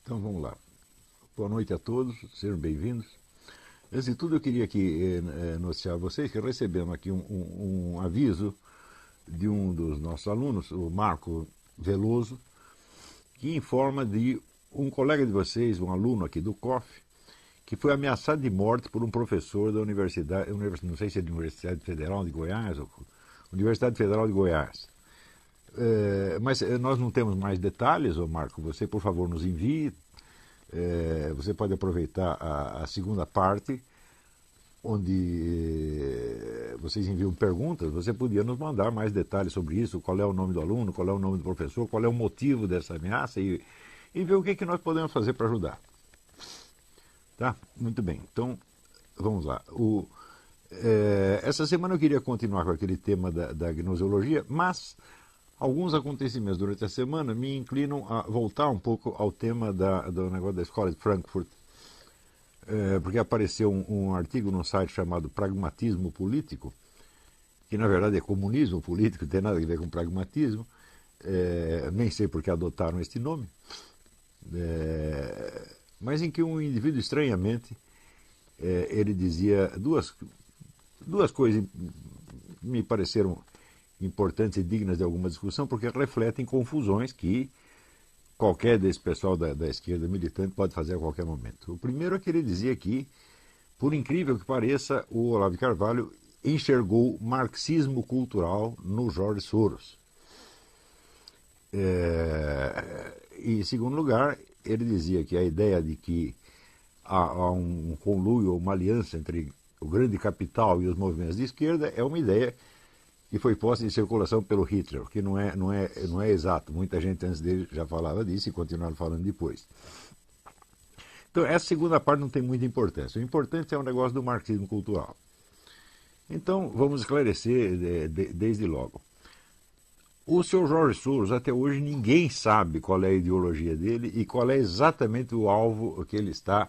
Então vamos lá. Boa noite a todos, sejam bem-vindos. Antes de tudo, eu queria aqui noticiar a vocês que recebemos aqui um aviso de um dos nossos alunos, o Marco Veloso, que informa de um colega de vocês, um aluno aqui do COF, que foi ameaçado de morte por um professor da universidade, não sei se é da Universidade Federal de Goiás ou Universidade Federal de Goiás. Mas nós não temos mais detalhes, ô Marco, você por favor nos envie. Você pode aproveitar a segunda parte, onde vocês enviam perguntas. Você podia nos mandar mais detalhes sobre isso, qual é o nome do aluno, qual é o nome do professor, qual é o motivo dessa ameaça e ver o que nós podemos fazer para ajudar. Tá? Muito bem, então vamos lá. Essa semana eu queria continuar com aquele tema da gnoseologia, mas alguns acontecimentos durante a semana me inclinam a voltar um pouco ao tema do negócio da escola de Frankfurt, porque apareceu um artigo num site chamado Pragmatismo Político, que na verdade é comunismo político, não tem nada a ver com pragmatismo, nem sei por que adotaram este nome, mas em que um indivíduo estranhamente ele dizia duas coisas me pareceram importantes e dignas de alguma discussão, porque refletem confusões que qualquer desse pessoal da esquerda militante pode fazer a qualquer momento. O primeiro é que ele dizia que, por incrível que pareça, o Olavo de Carvalho enxergou marxismo cultural no George Soros. E, em segundo lugar, ele dizia que a ideia de que há um conluio ou uma aliança entre o grande capital e os movimentos de esquerda é uma ideia que foi posta em circulação pelo Hitler, que não é exato. Muita gente antes dele já falava disso e continuaram falando depois. Então, essa segunda parte não tem muita importância. O importante é o negócio do marxismo cultural. Então, vamos esclarecer desde logo. O Sr. Jorge Soros, até hoje, ninguém sabe qual é a ideologia dele e qual é exatamente o alvo que ele está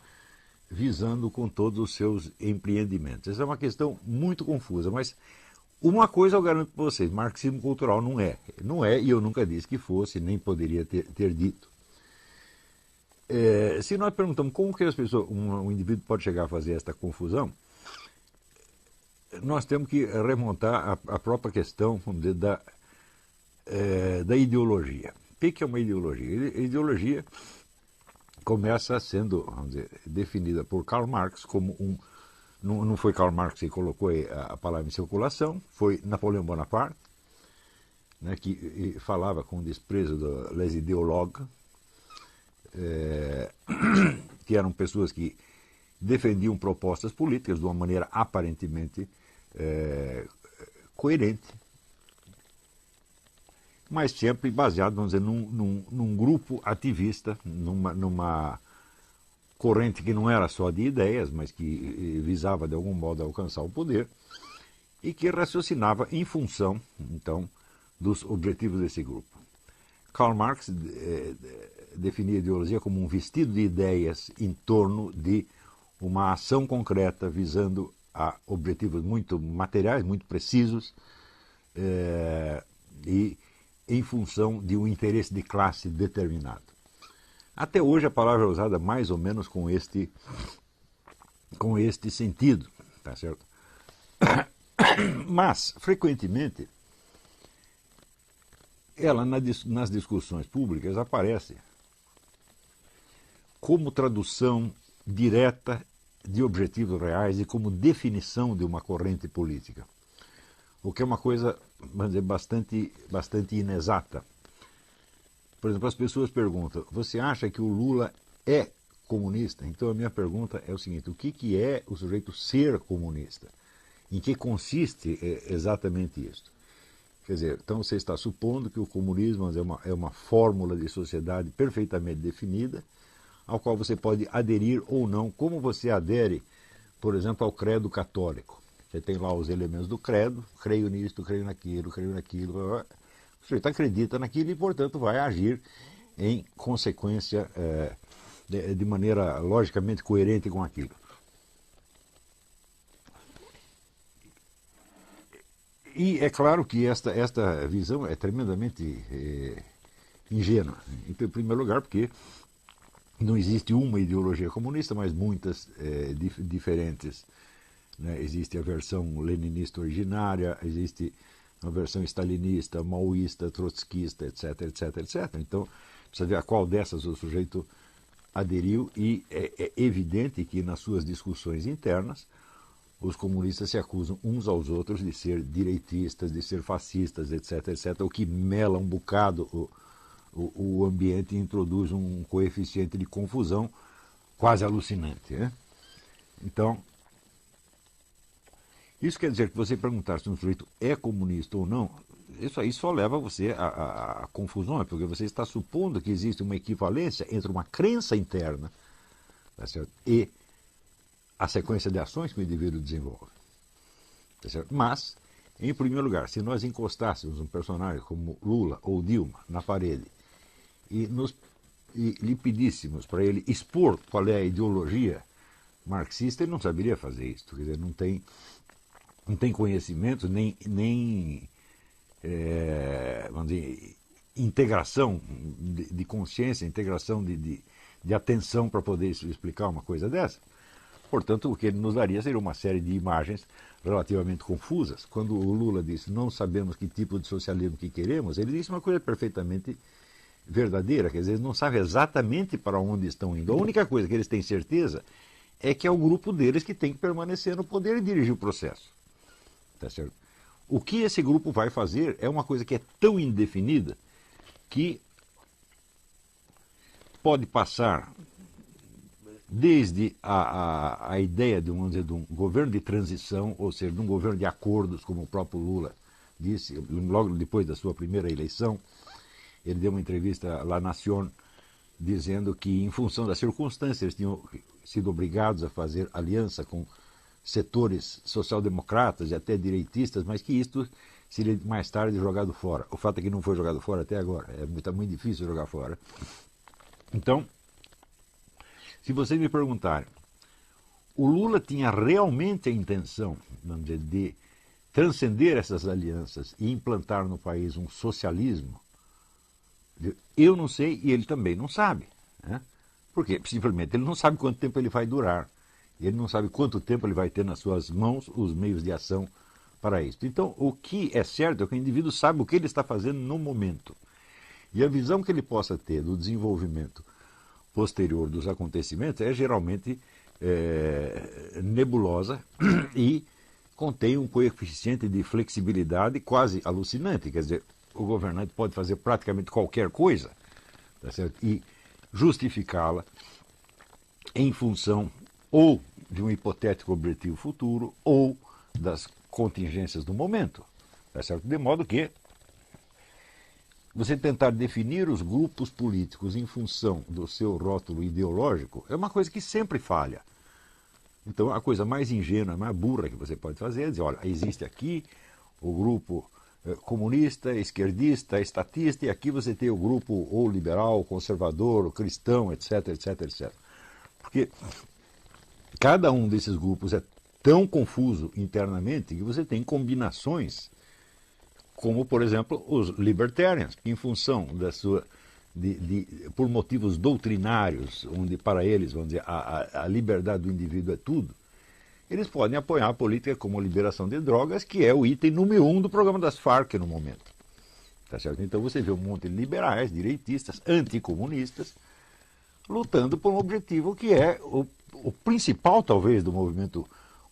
visando com todos os seus empreendimentos. Essa é uma questão muito confusa, mas uma coisa eu garanto para vocês, marxismo cultural não é. Não é, e eu nunca disse que fosse, nem poderia ter dito. Se nós perguntamos como que as pessoas, um indivíduo pode chegar a fazer esta confusão, nós temos que remontar a própria questão, vamos dizer, da ideologia. O que é uma ideologia? A ideologia começa sendo, vamos dizer, definida por Karl Marx como um... Não foi Karl Marx que colocou a palavra em circulação, foi Napoleão Bonaparte, né, que falava com desprezo das ideologues, que eram pessoas que defendiam propostas políticas de uma maneira aparentemente coerente, mas sempre baseado, vamos dizer, num grupo ativista, numa corrente que não era só de ideias, mas que visava de algum modo alcançar o poder e que raciocinava em função, então, dos objetivos desse grupo. Karl Marx definia a ideologia como um vestido de ideias em torno de uma ação concreta visando a objetivos muito materiais, muito precisos, e em função de um interesse de classe determinado. Até hoje a palavra é usada mais ou menos com este sentido, tá certo? Mas, frequentemente, ela nas discussões públicas aparece como tradução direta de objetivos reais e como definição de uma corrente política, o que é uma coisa, vamos dizer, bastante inexata. Por exemplo, as pessoas perguntam, você acha que o Lula é comunista? Então a minha pergunta é o seguinte, o que é o sujeito ser comunista? Em que consiste exatamente isso? Quer dizer, então você está supondo que o comunismo é uma fórmula de sociedade perfeitamente definida, ao qual você pode aderir ou não, como você adere, por exemplo, ao credo católico. Você tem lá os elementos do credo, creio nisto, creio naquilo, o sujeito acredita naquilo e, portanto, vai agir em consequência de maneira logicamente coerente com aquilo. E é claro que esta visão é tremendamente ingênua. Em primeiro lugar, porque não existe uma ideologia comunista, mas muitas diferentes. Né? Existe a versão leninista originária, existe a versão stalinista, maoísta, trotskista, etc, etc, etc. Então, precisa ver a qual dessas o sujeito aderiu, e é evidente que nas suas discussões internas os comunistas se acusam uns aos outros de ser direitistas, de ser fascistas, etc, etc, o que mela um bocado o ambiente e introduz um coeficiente de confusão quase alucinante. Né? Então, isso quer dizer que você perguntar se um sujeito é comunista ou não, isso aí só leva você a confusões, porque você está supondo que existe uma equivalência entre uma crença interna, tá certo? E a sequência de ações que o indivíduo desenvolve. Tá certo? Mas, em primeiro lugar, se nós encostássemos um personagem como Lula ou Dilma na parede e lhe pedíssemos para ele expor qual é a ideologia marxista, ele não saberia fazer isso. Quer dizer, não tem conhecimento, nem vamos dizer, integração de consciência, integração de atenção para poder explicar uma coisa dessa. Portanto, o que ele nos daria seria uma série de imagens relativamente confusas. Quando o Lula disse não sabemos que tipo de socialismo que queremos, ele disse uma coisa perfeitamente verdadeira, quer dizer, eles não sabem exatamente para onde estão indo. A única coisa que eles têm certeza é que é o grupo deles que tem que permanecer no poder e dirigir o processo. Tá certo? O que esse grupo vai fazer é uma coisa que é tão indefinida que pode passar desde a ideia de um governo de transição, ou seja, de um governo de acordos, como o próprio Lula disse, logo depois da sua primeira eleição. Ele deu uma entrevista à La Nación dizendo que, em função das circunstâncias, eles tinham sido obrigados a fazer aliança com setores social-democratas e até direitistas, mas que isto seria mais tarde jogado fora. O fato é que não foi jogado fora até agora. Está muito difícil jogar fora. Então, se vocês me perguntarem, o Lula tinha realmente a intenção, vamos dizer, de transcender essas alianças e implantar no país um socialismo? Eu não sei e ele também não sabe. Né? Porque simplesmente ele não sabe quanto tempo ele vai durar. Ele não sabe quanto tempo ele vai ter nas suas mãos os meios de ação para isso. Então, o que é certo é que o indivíduo sabe o que ele está fazendo no momento. E a visão que ele possa ter do desenvolvimento posterior dos acontecimentos é geralmente nebulosa e contém um coeficiente de flexibilidade quase alucinante. Quer dizer, o governante pode fazer praticamente qualquer coisa, tá certo? E justificá-la em função ou de um hipotético objetivo futuro ou das contingências do momento, tá certo? De modo que você tentar definir os grupos políticos em função do seu rótulo ideológico é uma coisa que sempre falha. Então, a coisa mais ingênua, mais burra que você pode fazer é dizer, olha, existe aqui o grupo comunista, esquerdista, estatista, e aqui você tem o grupo ou liberal, conservador, ou cristão, etc, etc, etc. Porque cada um desses grupos é tão confuso internamente que você tem combinações, como, por exemplo, os libertarians, que em função da sua por motivos doutrinários, onde para eles, vamos dizer, a liberdade do indivíduo é tudo, eles podem apoiar a política como a liberação de drogas, que é o item número 1 do programa das Farc no momento. Tá certo? Então você vê um monte de liberais, direitistas, anticomunistas, lutando por um objetivo que é o principal, talvez, do movimento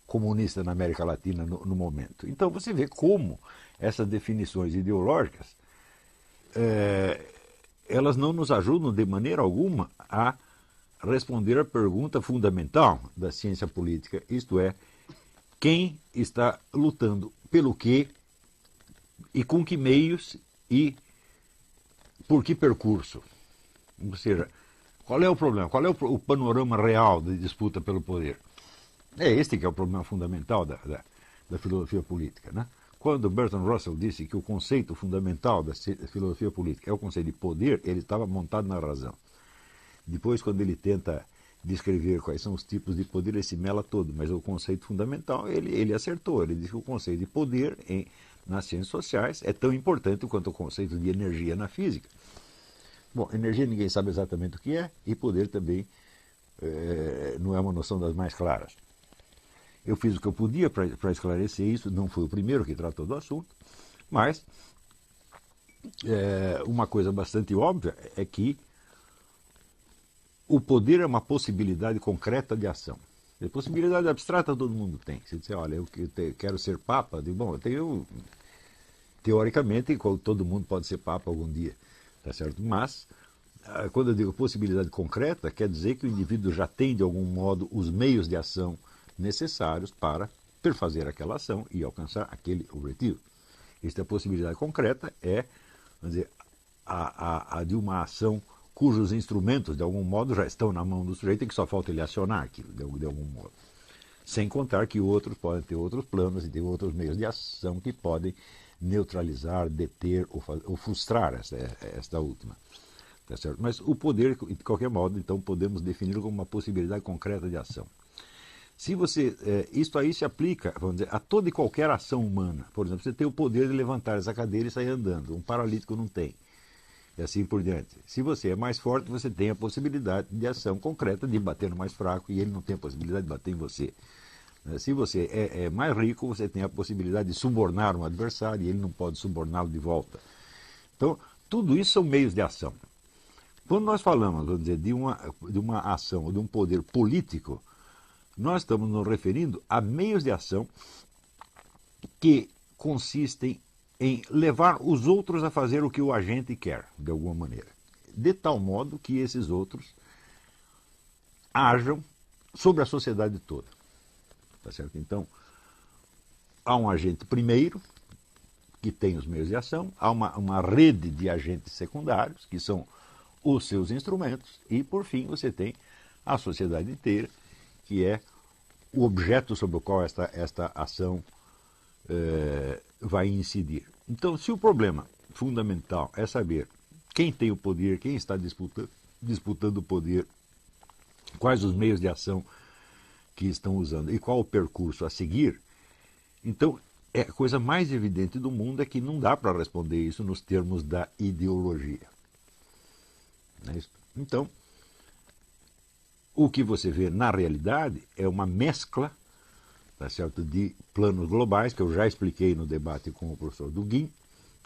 comunista na América Latina no momento. Então você vê como essas definições ideológicas elas não nos ajudam de maneira alguma a responder a pergunta fundamental da ciência política, isto é, quem está lutando pelo quê e com que meios e por que percurso. Ou seja, qual é o problema? Qual é o panorama real de disputa pelo poder? É este que é o problema fundamental da filosofia política, né? Quando Bertrand Russell disse que o conceito fundamental da filosofia política é o conceito de poder, ele estava montado na razão. Depois, quando ele tenta descrever quais são os tipos de poder, ele se mela todo, mas o conceito fundamental, ele acertou. Ele disse que o conceito de poder nas ciências sociais é tão importante quanto o conceito de energia na física. Bom, energia ninguém sabe exatamente o que é, e poder também não é uma noção das mais claras. Eu fiz o que eu podia para esclarecer isso, não fui o primeiro que tratou do assunto, mas uma coisa bastante óbvia é que o poder é uma possibilidade concreta de ação. A possibilidade abstrata todo mundo tem. Se disser, olha, eu quero ser papa, eu digo, bom, teoricamente todo mundo pode ser papa algum dia, tá certo? Mas quando eu digo possibilidade concreta, quer dizer que o indivíduo já tem de algum modo os meios de ação necessários para perfazer aquela ação e alcançar aquele objetivo. Esta possibilidade concreta é, vamos dizer, a de uma ação cujos instrumentos, de algum modo, já estão na mão do sujeito e que só falta ele acionar aquilo, de algum modo. Sem contar que outros podem ter outros planos e ter outros meios de ação que podem neutralizar, deter ou frustrar esta última. Tá certo? Mas o poder, de qualquer modo, então, podemos definir como uma possibilidade concreta de ação. Se você, isto aí se aplica, vamos dizer, a toda e qualquer ação humana. Por exemplo, você tem o poder de levantar essa cadeira e sair andando. Um paralítico não tem. E assim por diante. Se você é mais forte, você tem a possibilidade de ação concreta de bater no mais fraco e ele não tem a possibilidade de bater em você. Se você é mais rico, você tem a possibilidade de subornar um adversário e ele não pode suborná-lo de volta. Então, tudo isso são meios de ação. Quando nós falamos, vamos dizer, de uma ação ou de um poder político, nós estamos nos referindo a meios de ação que consistem em levar os outros a fazer o que o agente quer, de alguma maneira. De tal modo que esses outros ajam sobre a sociedade toda. Tá certo? Então, há um agente primeiro, que tem os meios de ação, há uma rede de agentes secundários, que são os seus instrumentos, e, por fim, você tem a sociedade inteira, que é o objeto sobre o qual esta ação vai incidir. Então, se o problema fundamental é saber quem tem o poder, quem está disputando o poder, quais os meios de ação que estão usando e qual o percurso a seguir, então a coisa mais evidente do mundo é que não dá para responder isso nos termos da ideologia. Não é isso? Então, o que você vê na realidade é uma mescla, tá certo, de planos globais, que eu já expliquei no debate com o professor Dugin,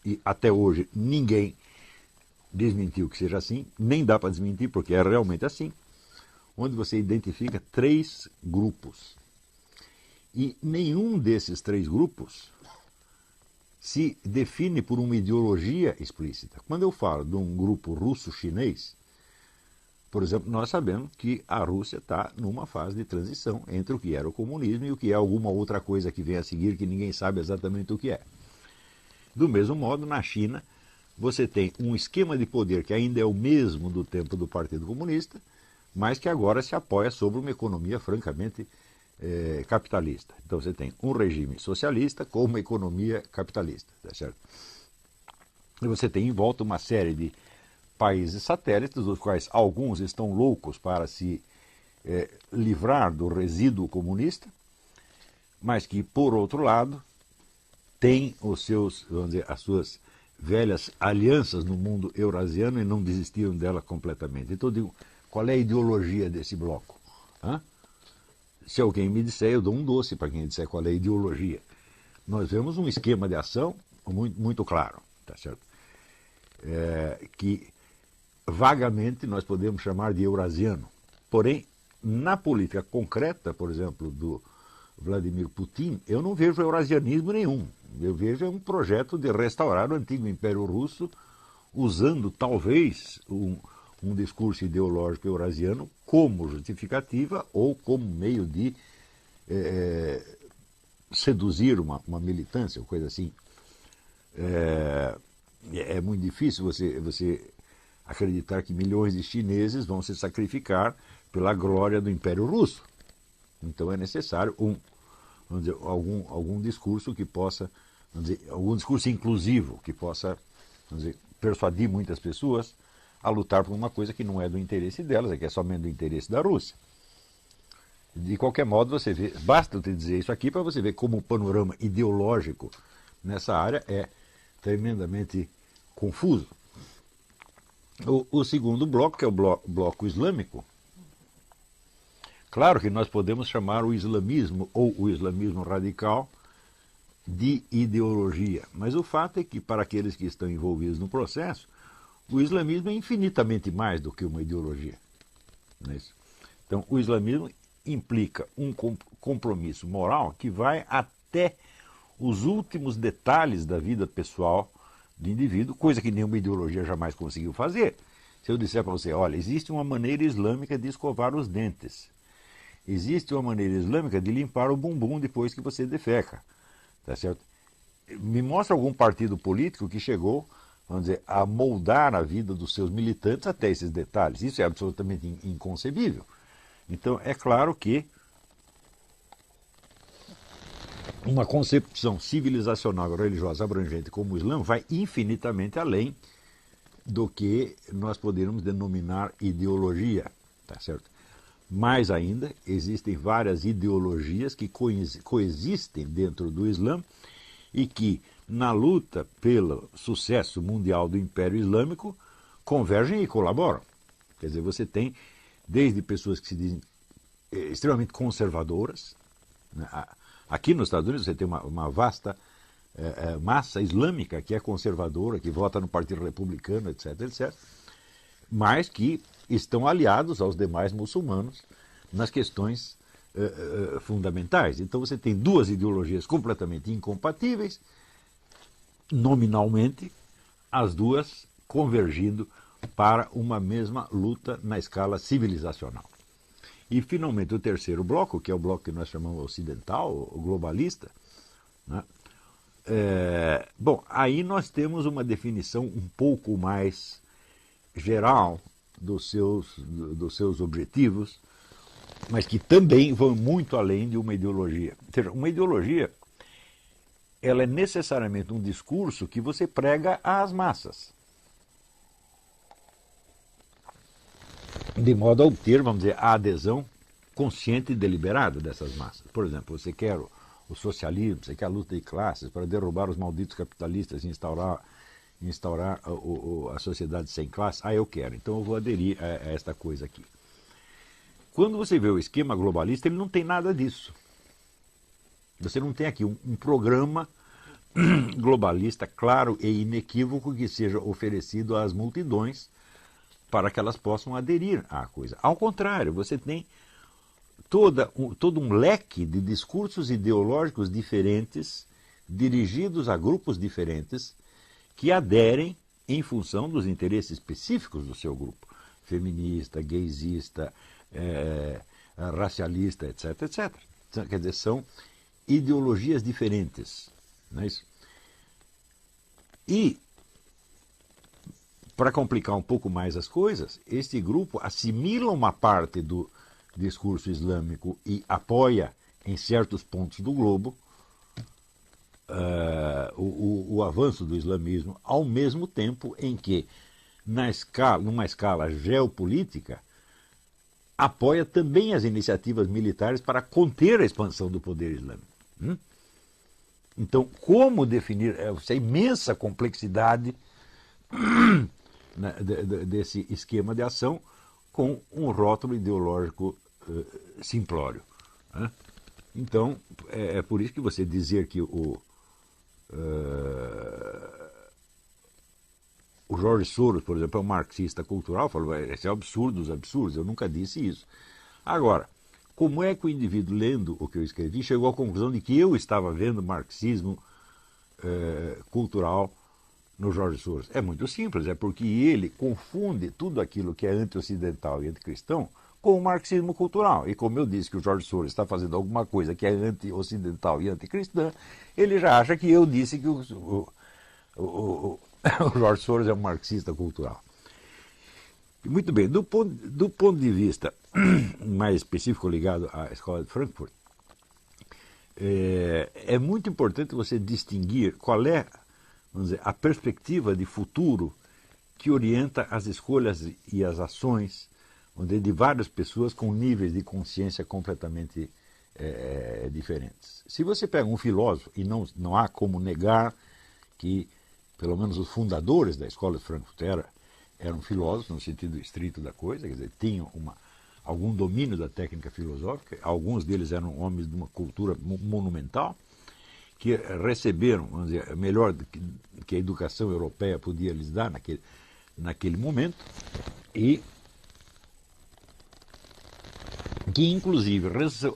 e até hoje ninguém desmentiu que seja assim, nem dá para desmentir porque é realmente assim, onde você identifica 3 grupos. E nenhum desses 3 grupos se define por uma ideologia explícita. Quando eu falo de um grupo russo-chinês, por exemplo, nós sabemos que a Rússia está numa fase de transição entre o que era o comunismo e o que é alguma outra coisa que vem a seguir que ninguém sabe exatamente o que é. Do mesmo modo, na China, você tem um esquema de poder que ainda é o mesmo do tempo do Partido Comunista, mas que agora se apoia sobre uma economia francamente capitalista. Então você tem um regime socialista com uma economia capitalista, tá certo? E você tem em volta uma série de países satélites, dos quais alguns estão loucos para se livrar do resíduo comunista, mas que, por outro lado, têm os seus, vamos dizer, as suas velhas alianças no mundo eurasiano e não desistiram dela completamente. Então eu digo, qual é a ideologia desse bloco? Hã? Se alguém me disser, eu dou um doce para quem disser qual é a ideologia. Nós vemos um esquema de ação muito, muito claro, tá certo? Que vagamente nós podemos chamar de eurasiano. Porém, na política concreta, por exemplo, do Vladimir Putin, eu não vejo eurasianismo nenhum. Eu vejo um projeto de restaurar o antigo Império Russo, usando talvez um discurso ideológico eurasiano como justificativa ou como meio de seduzir uma militância, ou coisa assim. É muito difícil você acreditar que milhões de chineses vão se sacrificar pela glória do Império Russo. Então é necessário vamos dizer, algum discurso que possa, vamos dizer, algum discurso inclusivo que possa, vamos dizer, persuadir muitas pessoas a lutar por uma coisa que não é do interesse delas, é que é somente do interesse da Rússia. De qualquer modo, você vê, basta eu te dizer isso aqui para você ver como o panorama ideológico nessa área é tremendamente confuso. O segundo bloco, que é o bloco islâmico, claro que nós podemos chamar o islamismo ou o islamismo radical de ideologia, mas o fato é que, para aqueles que estão envolvidos no processo, o islamismo é infinitamente mais do que uma ideologia. Não é isso? Então, o islamismo implica um compromisso moral que vai até os últimos detalhes da vida pessoal do indivíduo, coisa que nenhuma ideologia jamais conseguiu fazer. Se eu disser para você, olha, existe uma maneira islâmica de escovar os dentes, existe uma maneira islâmica de limpar o bumbum depois que você defeca, tá certo? Me mostra algum partido político que chegou, vamos dizer, a moldar a vida dos seus militantes até esses detalhes. Isso é absolutamente inconcebível. Então, é claro que uma concepção civilizacional e religiosa abrangente como o Islã vai infinitamente além do que nós poderíamos denominar ideologia, tá certo? Mais ainda, existem várias ideologias que coexistem dentro do Islã e que, na luta pelo sucesso mundial do Império Islâmico, convergem e colaboram. Quer dizer, você tem desde pessoas que se dizem extremamente conservadoras, né? Aqui nos Estados Unidos você tem uma vasta massa islâmica que é conservadora, que vota no Partido Republicano, etc., etc., mas que estão aliados aos demais muçulmanos nas questões fundamentais. Então você tem duas ideologias completamente incompatíveis, nominalmente, as duas convergindo para uma mesma luta na escala civilizacional. E, finalmente, o terceiro bloco, que é o bloco que nós chamamos ocidental, o globalista, né? Bom, aí nós temos uma definição um pouco mais geral dos seus objetivos, mas que também vão muito além de uma ideologia. Ou seja, uma ideologia ela é necessariamente um discurso que você prega às massas, de modo a obter, vamos dizer, a adesão consciente e deliberada dessas massas. Por exemplo, você quer o socialismo, você quer a luta de classes para derrubar os malditos capitalistas e instaurar a sociedade sem classe. Ah, eu quero, então eu vou aderir a esta coisa aqui. Quando você vê o esquema globalista, ele não tem nada disso. Você não tem aqui um programa globalista claro e inequívoco que seja oferecido às multidões para que elas possam aderir à coisa. Ao contrário, você tem todo um leque de discursos ideológicos diferentes, dirigidos a grupos diferentes, que aderem em função dos interesses específicos do seu grupo. Feminista, gaysista, racialista, etc., etc. Quer dizer, são ideologias diferentes. Não é isso? E, para complicar um pouco mais as coisas, este grupo assimila uma parte do discurso islâmico e apoia, em certos pontos do globo, o avanço do islamismo, ao mesmo tempo em que, numa escala geopolítica, apoia também as iniciativas militares para conter a expansão do poder islâmico. Então, como definir essa imensa complexidade desse esquema de ação com um rótulo ideológico simplório? Então, é por isso que você dizer que o Jorge Soros, por exemplo, é um marxista cultural, falou, esse é o absurdo dos absurdos, eu nunca disse isso. Agora, como é que o indivíduo, lendo o que eu escrevi, chegou à conclusão de que eu estava vendo marxismo cultural no Jorge Soros? É muito simples, é porque ele confunde tudo aquilo que é anti-ocidental e anticristão com o marxismo cultural. E como eu disse que o Jorge Soros está fazendo alguma coisa que é anti-ocidental e anticristã, ele já acha que eu disse que o Jorge Soros é um marxista cultural. Muito bem, do ponto de vista mais específico ligado à Escola de Frankfurt, é muito importante você distinguir qual é, vamos dizer, a perspectiva de futuro que orienta as escolhas e as ações de várias pessoas com níveis de consciência completamente diferentes. Se você pega um filósofo, e não há como negar que, pelo menos os fundadores da Escola de Frankfurt eram filósofos no sentido estrito da coisa, quer dizer, tinham algum domínio da técnica filosófica, alguns deles eram homens de uma cultura monumental, que receberam, vamos dizer, melhor que a educação europeia podia lhes dar naquele momento, e que inclusive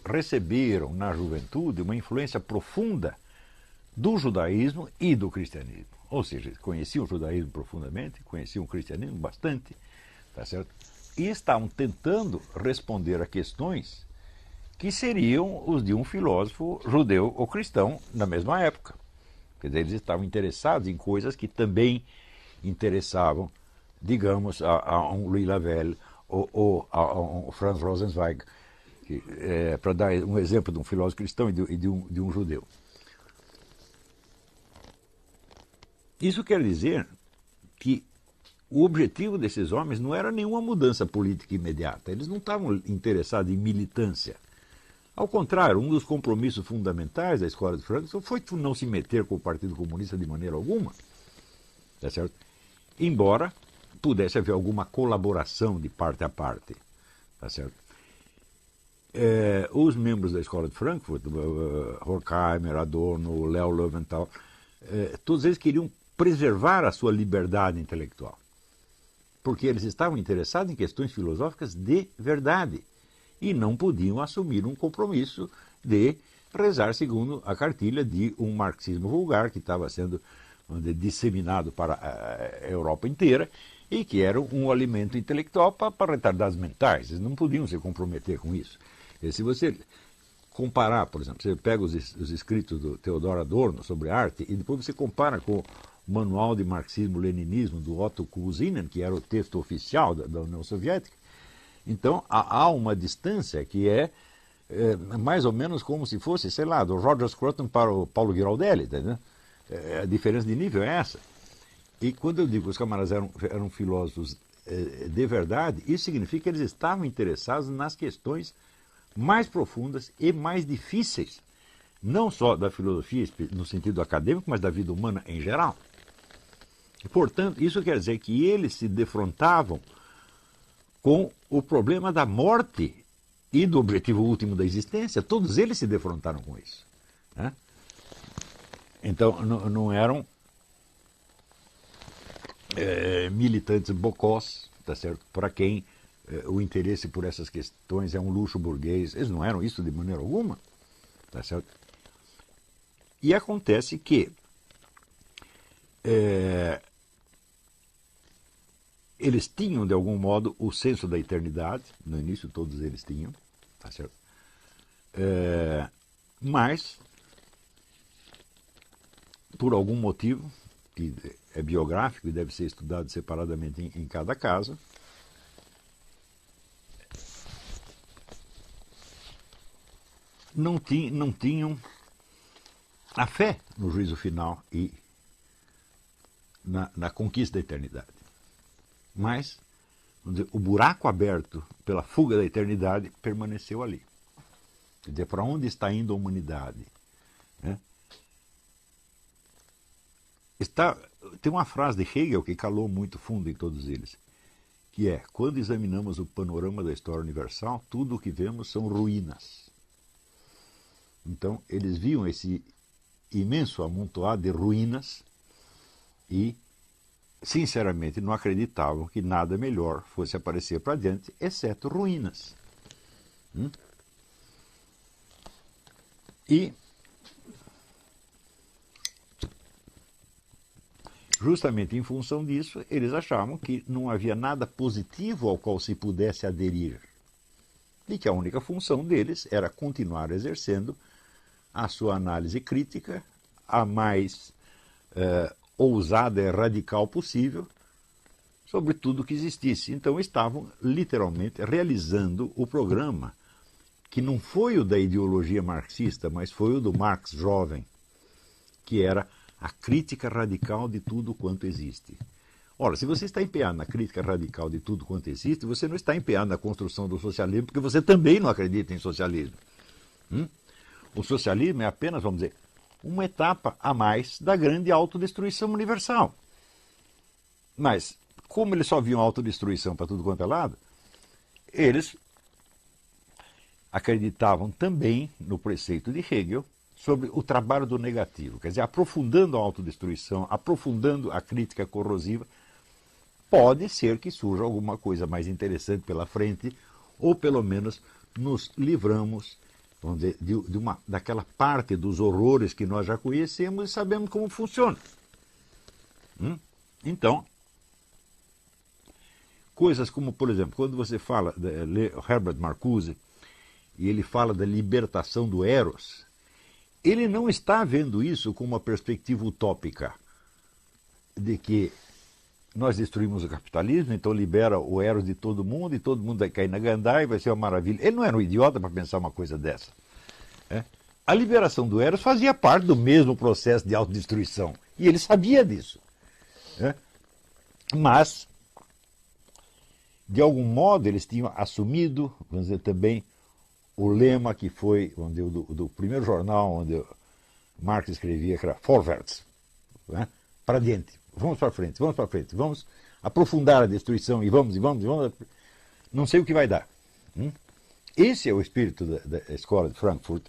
receberam na juventude uma influência profunda do judaísmo e do cristianismo. Ou seja, conheciam o judaísmo profundamente, conheciam o cristianismo bastante, tá certo? E estavam tentando responder a questões que seriam os de um filósofo judeu ou cristão na mesma época. Quer dizer, eles estavam interessados em coisas que também interessavam, digamos, a um Louis Lavelle ou a um Franz Rosenzweig, para dar um exemplo de um filósofo cristão e de um judeu. Isso quer dizer que o objetivo desses homens não era nenhuma mudança política imediata. Eles não estavam interessados em militância. Ao contrário, um dos compromissos fundamentais da Escola de Frankfurt foi não se meter com o Partido Comunista de maneira alguma, tá certo? Embora pudesse haver alguma colaboração de parte a parte, tá certo? Os membros da Escola de Frankfurt, Horkheimer, Adorno, Leo Löwenthal, todos eles queriam preservar a sua liberdade intelectual, porque eles estavam interessados em questões filosóficas de verdade e não podiam assumir um compromisso de rezar segundo a cartilha de um marxismo vulgar que estava sendo disseminado para a Europa inteira e que era um alimento intelectual para retardados mentais. Eles não podiam se comprometer com isso. E se você comparar, por exemplo, você pega os escritos do Theodor Adorno sobre arte e depois você compara com o Manual de Marxismo-Leninismo do Otto Kuhsinen, que era o texto oficial da União Soviética, então há uma distância que é mais ou menos como se fosse, sei lá, do Roger Scruton para o Paulo Giraldelli, entendeu? A diferença de nível é essa. E quando eu digo que os camaradas eram filósofos de verdade, isso significa que eles estavam interessados nas questões mais profundas e mais difíceis, não só da filosofia no sentido acadêmico, mas da vida humana em geral. E, portanto, isso quer dizer que eles se defrontavam com o problema da morte e do objetivo último da existência. Todos eles se defrontaram com isso, né? Então, não eram militantes bocós, tá certo? Para quem o interesse por essas questões é um luxo burguês. Eles não eram isso de maneira alguma, tá certo? E acontece que eles tinham, de algum modo, o senso da eternidade. No início todos eles tinham, tá certo? Mas, por algum motivo, que é biográfico e deve ser estudado separadamente em cada caso, não tinham a fé no juízo final e na conquista da eternidade. Mas, vamos dizer, o buraco aberto pela fuga da eternidade permaneceu ali. Quer dizer, para onde está indo a humanidade? Né? Tem uma frase de Hegel que calou muito fundo em todos eles, que é: quando examinamos o panorama da história universal, tudo o que vemos são ruínas. Então, eles viam esse imenso amontoado de ruínas e, sinceramente, não acreditavam que nada melhor fosse aparecer para diante, exceto ruínas. E, justamente em função disso, eles achavam que não havia nada positivo ao qual se pudesse aderir. E que a única função deles era continuar exercendo a sua análise crítica, a mais ousada e radical possível, sobre tudo que existisse. Então estavam literalmente realizando o programa, que não foi o da ideologia marxista, mas foi o do Marx jovem, que era a crítica radical de tudo quanto existe. Ora, se você está empenhado na crítica radical de tudo quanto existe, você não está empenhado na construção do socialismo, porque você também não acredita em socialismo. O socialismo é apenas, vamos dizer, uma etapa a mais da grande autodestruição universal. Mas, como eles só viam autodestruição para tudo quanto é lado, eles acreditavam também no preceito de Hegel sobre o trabalho do negativo. Quer dizer, aprofundando a autodestruição, aprofundando a crítica corrosiva, pode ser que surja alguma coisa mais interessante pela frente, ou pelo menos nos livramos, vamos dizer, daquela parte dos horrores que nós já conhecemos e sabemos como funciona. Então, coisas como, por exemplo, quando você fala de Herbert Marcuse, e ele fala da libertação do Eros, ele não está vendo isso com uma perspectiva utópica de que nós destruímos o capitalismo, então libera o Eros de todo mundo e todo mundo vai cair na gandaia e vai ser uma maravilha. Ele não era um idiota para pensar uma coisa dessa. A liberação do Eros fazia parte do mesmo processo de autodestruição. E ele sabia disso. Mas, de algum modo, eles tinham assumido, vamos dizer, também o lema que foi, vamos dizer, do primeiro jornal onde Marx escrevia, que era Vorwärts, para diante, vamos para frente, vamos aprofundar a destruição e vamos, não sei o que vai dar. Esse é o espírito da escola de Frankfurt.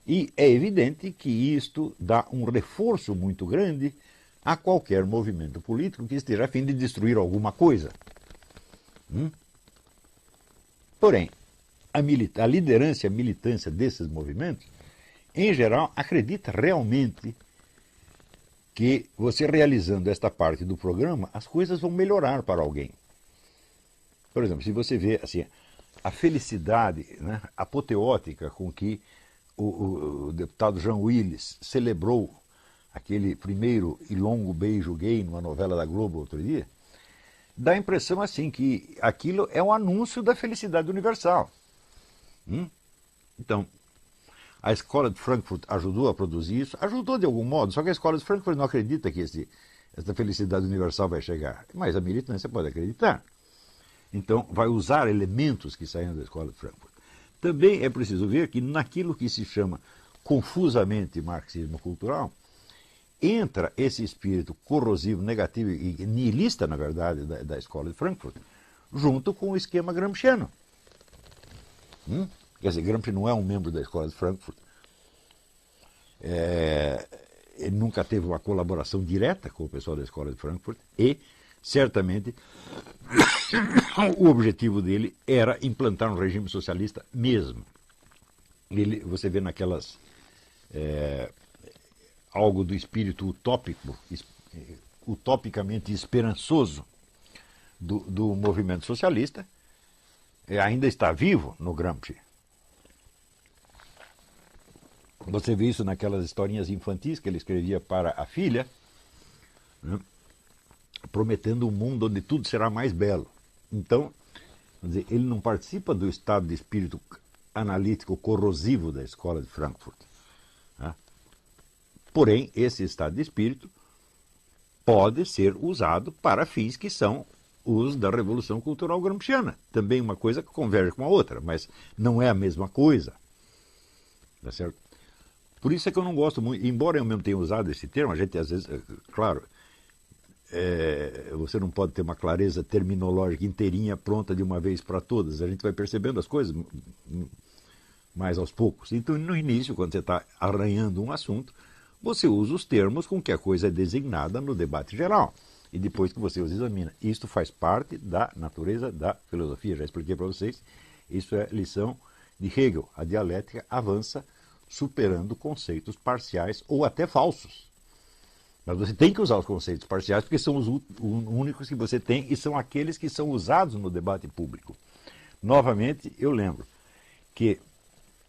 E é evidente que isto dá um reforço muito grande a qualquer movimento político que esteja a fim de destruir alguma coisa. Porém, a liderança e a militância desses movimentos, em geral, acredita realmente que você realizando esta parte do programa, as coisas vão melhorar para alguém. Por exemplo, se você vê assim, a felicidade, né, apoteótica com que o deputado Jean Willis celebrou aquele primeiro e longo beijo gay numa novela da Globo outro dia, dá a impressão assim que aquilo é um anúncio da felicidade universal. Então, a escola de Frankfurt ajudou a produzir isso, ajudou de algum modo, só que a escola de Frankfurt não acredita que essa felicidade universal vai chegar, mas a militância pode acreditar. Então, vai usar elementos que saíram da escola de Frankfurt. Também é preciso ver que naquilo que se chama confusamente marxismo cultural, entra esse espírito corrosivo, negativo e nihilista, na verdade, da escola de Frankfurt, junto com o esquema gramsciano. Quer dizer, Gramsci não é um membro da escola de Frankfurt. Ele nunca teve uma colaboração direta com o pessoal da escola de Frankfurt e, certamente, o objetivo dele era implantar um regime socialista mesmo. Você vê naquelas... algo do espírito utópico, utopicamente esperançoso do movimento socialista, ainda está vivo no Gramsci. Você vê isso naquelas historinhas infantis que ele escrevia para a filha, né, prometendo um mundo onde tudo será mais belo. Então, quer dizer, ele não participa do estado de espírito analítico corrosivo da escola de Frankfurt. Né? Porém, esse estado de espírito pode ser usado para fins que são os da Revolução Cultural Gramsciana. Também uma coisa que converge com a outra, mas não é a mesma coisa. Tá certo? Por isso é que eu não gosto muito, embora eu mesmo tenha usado esse termo, a gente às vezes, claro, você não pode ter uma clareza terminológica inteirinha pronta de uma vez para todas. A gente vai percebendo as coisas mais aos poucos. Então, no início, quando você está arranhando um assunto, você usa os termos com que a coisa é designada no debate geral. E depois que você os examina. Isto faz parte da natureza da filosofia. Já expliquei para vocês. Isso é lição de Hegel. A dialética avança superando conceitos parciais ou até falsos. Mas você tem que usar os conceitos parciais porque são os únicos que você tem e são aqueles que são usados no debate público. Novamente, eu lembro que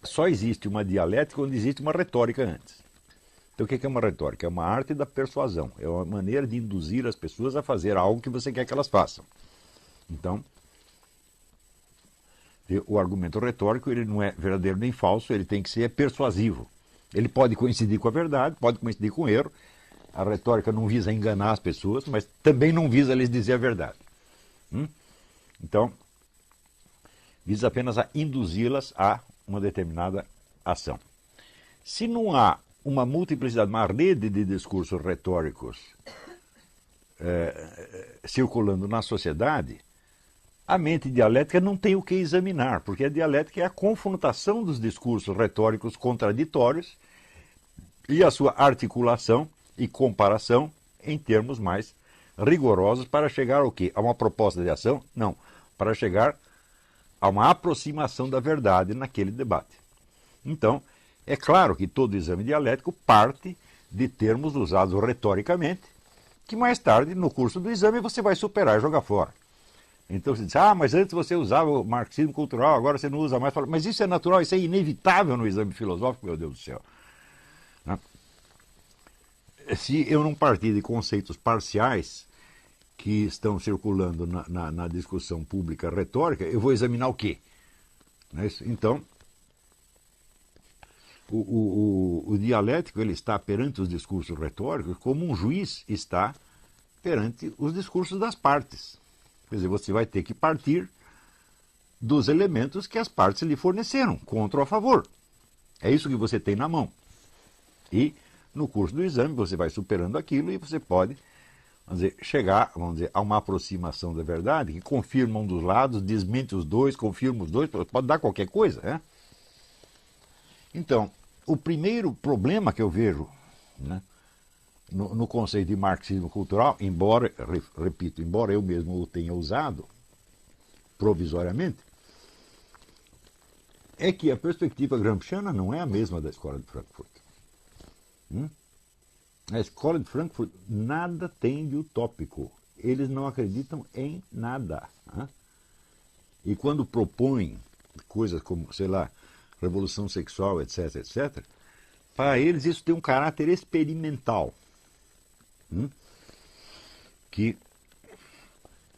só existe uma dialética onde existe uma retórica antes. Então, o que é uma retórica? É uma arte da persuasão. É uma maneira de induzir as pessoas a fazer algo que você quer que elas façam. Então, o argumento retórico ele não é verdadeiro nem falso, ele tem que ser persuasivo. Ele pode coincidir com a verdade, pode coincidir com o erro. A retórica não visa enganar as pessoas, mas também não visa lhes dizer a verdade. Então, visa apenas a induzi-las a uma determinada ação. Se não há uma multiplicidade, uma rede de discursos retóricos circulando na sociedade, a mente dialética não tem o que examinar, porque a dialética é a confrontação dos discursos retóricos contraditórios e a sua articulação e comparação em termos mais rigorosos para chegar ao quê? A uma proposta de ação? Não, para chegar a uma aproximação da verdade naquele debate. Então, é claro que todo exame dialético parte de termos usados retoricamente, que mais tarde, no curso do exame, você vai superar e jogar fora. Então você diz, mas antes você usava o marxismo cultural, agora você não usa mais. Mas isso é natural, isso é inevitável no exame filosófico, meu Deus do céu. Se eu não partir de conceitos parciais que estão circulando na discussão pública retórica, eu vou examinar o quê? Não é isso? Então, o dialético ele está perante os discursos retóricos como um juiz está perante os discursos das partes. Quer dizer, você vai ter que partir dos elementos que as partes lhe forneceram, contra ou a favor. É isso que você tem na mão. E, no curso do exame, você vai superando aquilo e você pode, chegar, a uma aproximação da verdade que confirma um dos lados, desmente os dois, confirma os dois, pode dar qualquer coisa, né? Então, o primeiro problema que eu vejo, né, no conceito de marxismo cultural, embora eu mesmo o tenha usado provisoriamente, é que a perspectiva gramsciana não é a mesma da Escola de Frankfurt. A Escola de Frankfurt nada tem de utópico. Eles não acreditam em nada. E quando propõem coisas como, sei lá, revolução sexual, etc., etc., para eles isso tem um caráter experimental. Que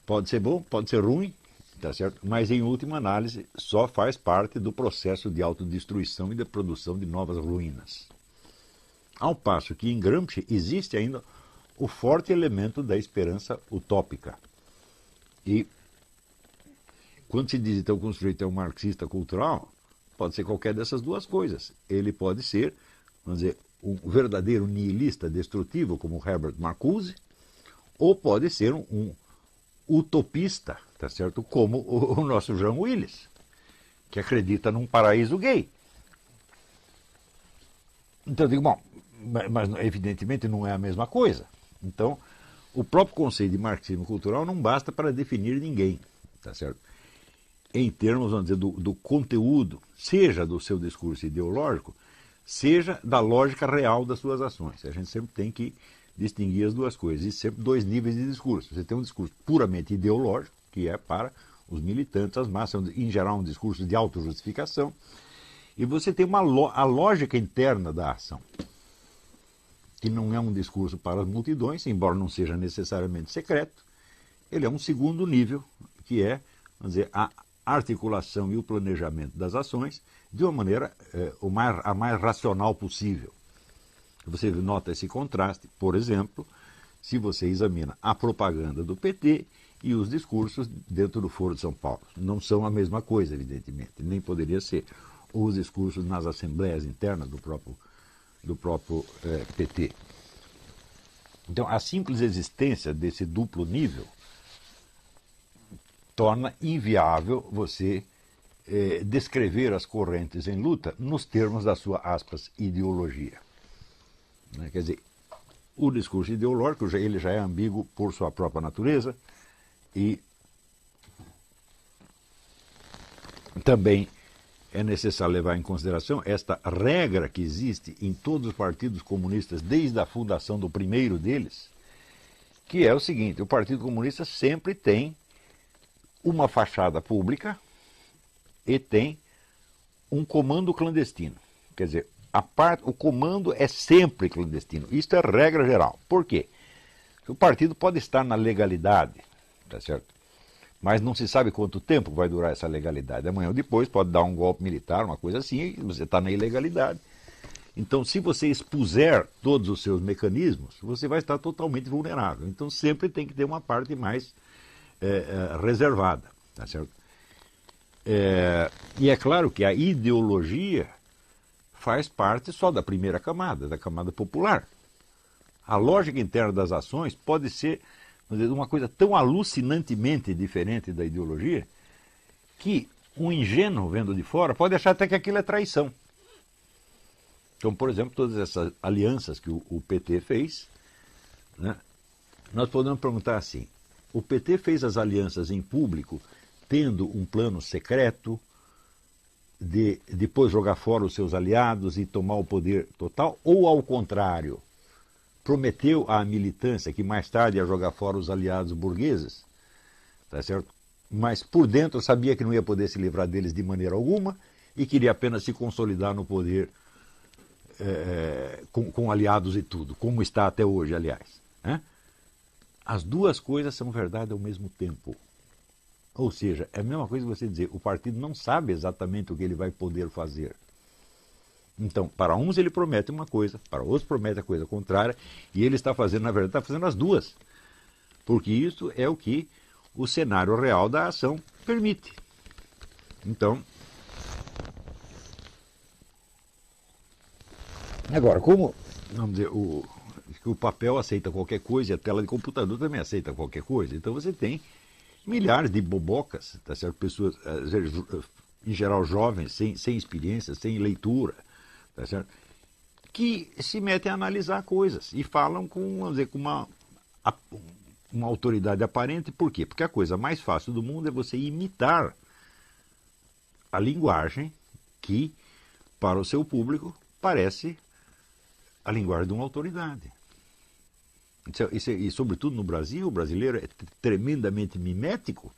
pode ser bom, pode ser ruim, tá certo? Mas em última análise só faz parte do processo de autodestruição e da produção de novas ruínas. Ao passo que em Gramsci existe ainda o forte elemento da esperança utópica. E quando se diz então que o sujeito é um marxista cultural, pode ser qualquer dessas duas coisas. Ele pode ser, um verdadeiro nihilista destrutivo, como Herbert Marcuse, ou pode ser um utopista, tá certo? Como o nosso John Willis, que acredita num paraíso gay. Então eu digo, bom, mas evidentemente não é a mesma coisa. Então, o próprio conceito de marxismo cultural não basta para definir ninguém, tá certo? Em termos, do conteúdo, seja do seu discurso ideológico, seja da lógica real das suas ações. A gente sempre tem que distinguir as duas coisas. Existem sempre dois níveis de discurso. Você tem um discurso puramente ideológico, que é para os militantes, as massas, em geral um discurso de autojustificação, e você tem a lógica interna da ação, que não é um discurso para as multidões, embora não seja necessariamente secreto. Ele é um segundo nível, que é, a articulação e o planejamento das ações de uma maneira a mais racional possível. Você nota esse contraste, por exemplo, se você examina a propaganda do PT e os discursos dentro do Foro de São Paulo. Não são a mesma coisa, evidentemente, nem poderia ser. Ou os discursos nas assembleias internas do próprio PT. Então, a simples existência desse duplo nível torna inviável você descrever as correntes em luta nos termos da sua, aspas, ideologia. Quer dizer, o discurso ideológico ele já é ambíguo por sua própria natureza e também é necessário levar em consideração esta regra que existe em todos os partidos comunistas desde a fundação do primeiro deles, que é o seguinte: o Partido Comunista sempre tem uma fachada pública e tem um comando clandestino. Quer dizer, o comando é sempre clandestino. Isto é regra geral. Por quê? Porque o partido pode estar na legalidade, tá certo? Mas não se sabe quanto tempo vai durar essa legalidade. Amanhã ou depois pode dar um golpe militar, uma coisa assim, e você está na ilegalidade. Então, se você expuser todos os seus mecanismos, você vai estar totalmente vulnerável. Então, sempre tem que ter uma parte mais reservada, tá certo? E é claro que a ideologia faz parte só da primeira camada, da camada popular. A lógica interna das ações pode ser vamos dizer, uma coisa tão alucinantemente diferente da ideologia que um ingênuo vendo de fora pode achar até que aquilo é traição. Então, por exemplo, todas essas alianças que o PT fez, né, nós podemos perguntar assim, o PT fez as alianças em público tendo um plano secreto de depois jogar fora os seus aliados e tomar o poder total, ou ao contrário, prometeu à militância que mais tarde ia jogar fora os aliados burgueses, tá certo? Mas por dentro sabia que não ia poder se livrar deles de maneira alguma e queria apenas se consolidar no poder com aliados e tudo, como está até hoje, aliás. Né? As duas coisas são verdade ao mesmo tempo. Ou seja, é a mesma coisa que você dizer, o partido não sabe exatamente o que ele vai poder fazer. Então, para uns ele promete uma coisa, para outros promete a coisa contrária, e ele está fazendo, na verdade, está fazendo as duas. Porque isso é o que o cenário real da ação permite. Então, agora, como, vamos dizer, o papel aceita qualquer coisa e a tela de computador também aceita qualquer coisa, então você tem milhares de bobocas, tá certo? Pessoas, em geral jovens, sem experiência, sem leitura, tá certo? Que se metem a analisar coisas e falam com, vamos dizer, com uma autoridade aparente. Por quê? Porque a coisa mais fácil do mundo é você imitar a linguagem que, para o seu público, parece a linguagem de uma autoridade. E, sobretudo no Brasil, o brasileiro é tremendamente mimético.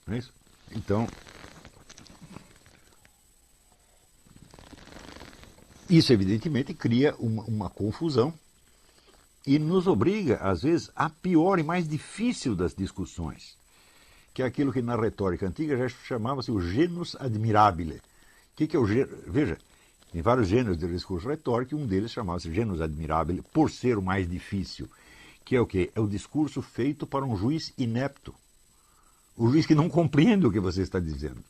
Não é isso? Então, isso evidentemente cria uma confusão e nos obriga, às vezes, à pior e mais difícil das discussões, que é aquilo que na retórica antiga já chamava-se o genus admirabile. O que é o genus? Veja, tem vários gêneros de discurso retórico, e um deles chamava-se genus admirabile, por ser o mais difícil, que é o quê? É o discurso feito para um juiz inepto. O juiz que não compreende o que você está dizendo.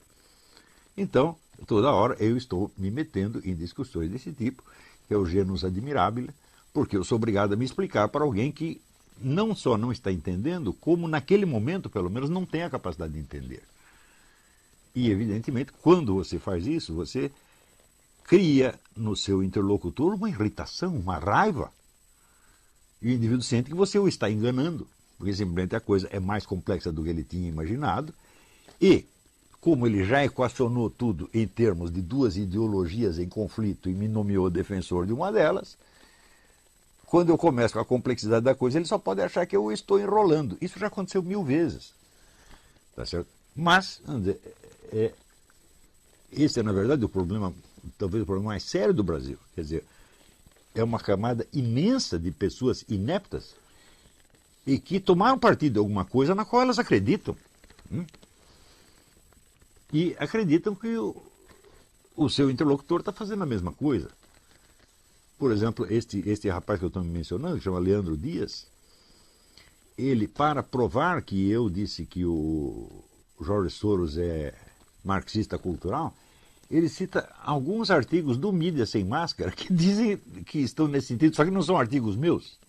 Então, toda hora eu estou me metendo em discussões desse tipo, que é o genus admirabile, porque eu sou obrigado a me explicar para alguém que não só não está entendendo, como naquele momento, pelo menos, não tem a capacidade de entender. E, evidentemente, quando você faz isso, você cria no seu interlocutor uma irritação, uma raiva. E o indivíduo sente que você o está enganando, porque simplesmente a coisa é mais complexa do que ele tinha imaginado. E, como ele já equacionou tudo em termos de duas ideologias em conflito e me nomeou defensor de uma delas, quando eu começo com a complexidade da coisa, ele só pode achar que eu estou enrolando. Isso já aconteceu 1000 vezes. Tá certo? Mas, vamos dizer, esse é, na verdade, o problema, talvez o problema mais sério do Brasil. Quer dizer, é uma camada imensa de pessoas ineptas e que tomaram partido de alguma coisa na qual elas acreditam. E acreditam que o seu interlocutor está fazendo a mesma coisa. Por exemplo, este rapaz que eu estou mencionando, que chama Leandro Dias, ele, para provar que eu disse que o Jorge Soros é marxista cultural, ele cita alguns artigos do Mídia Sem Máscara que dizem que estão nesse sentido, só que não são artigos meus.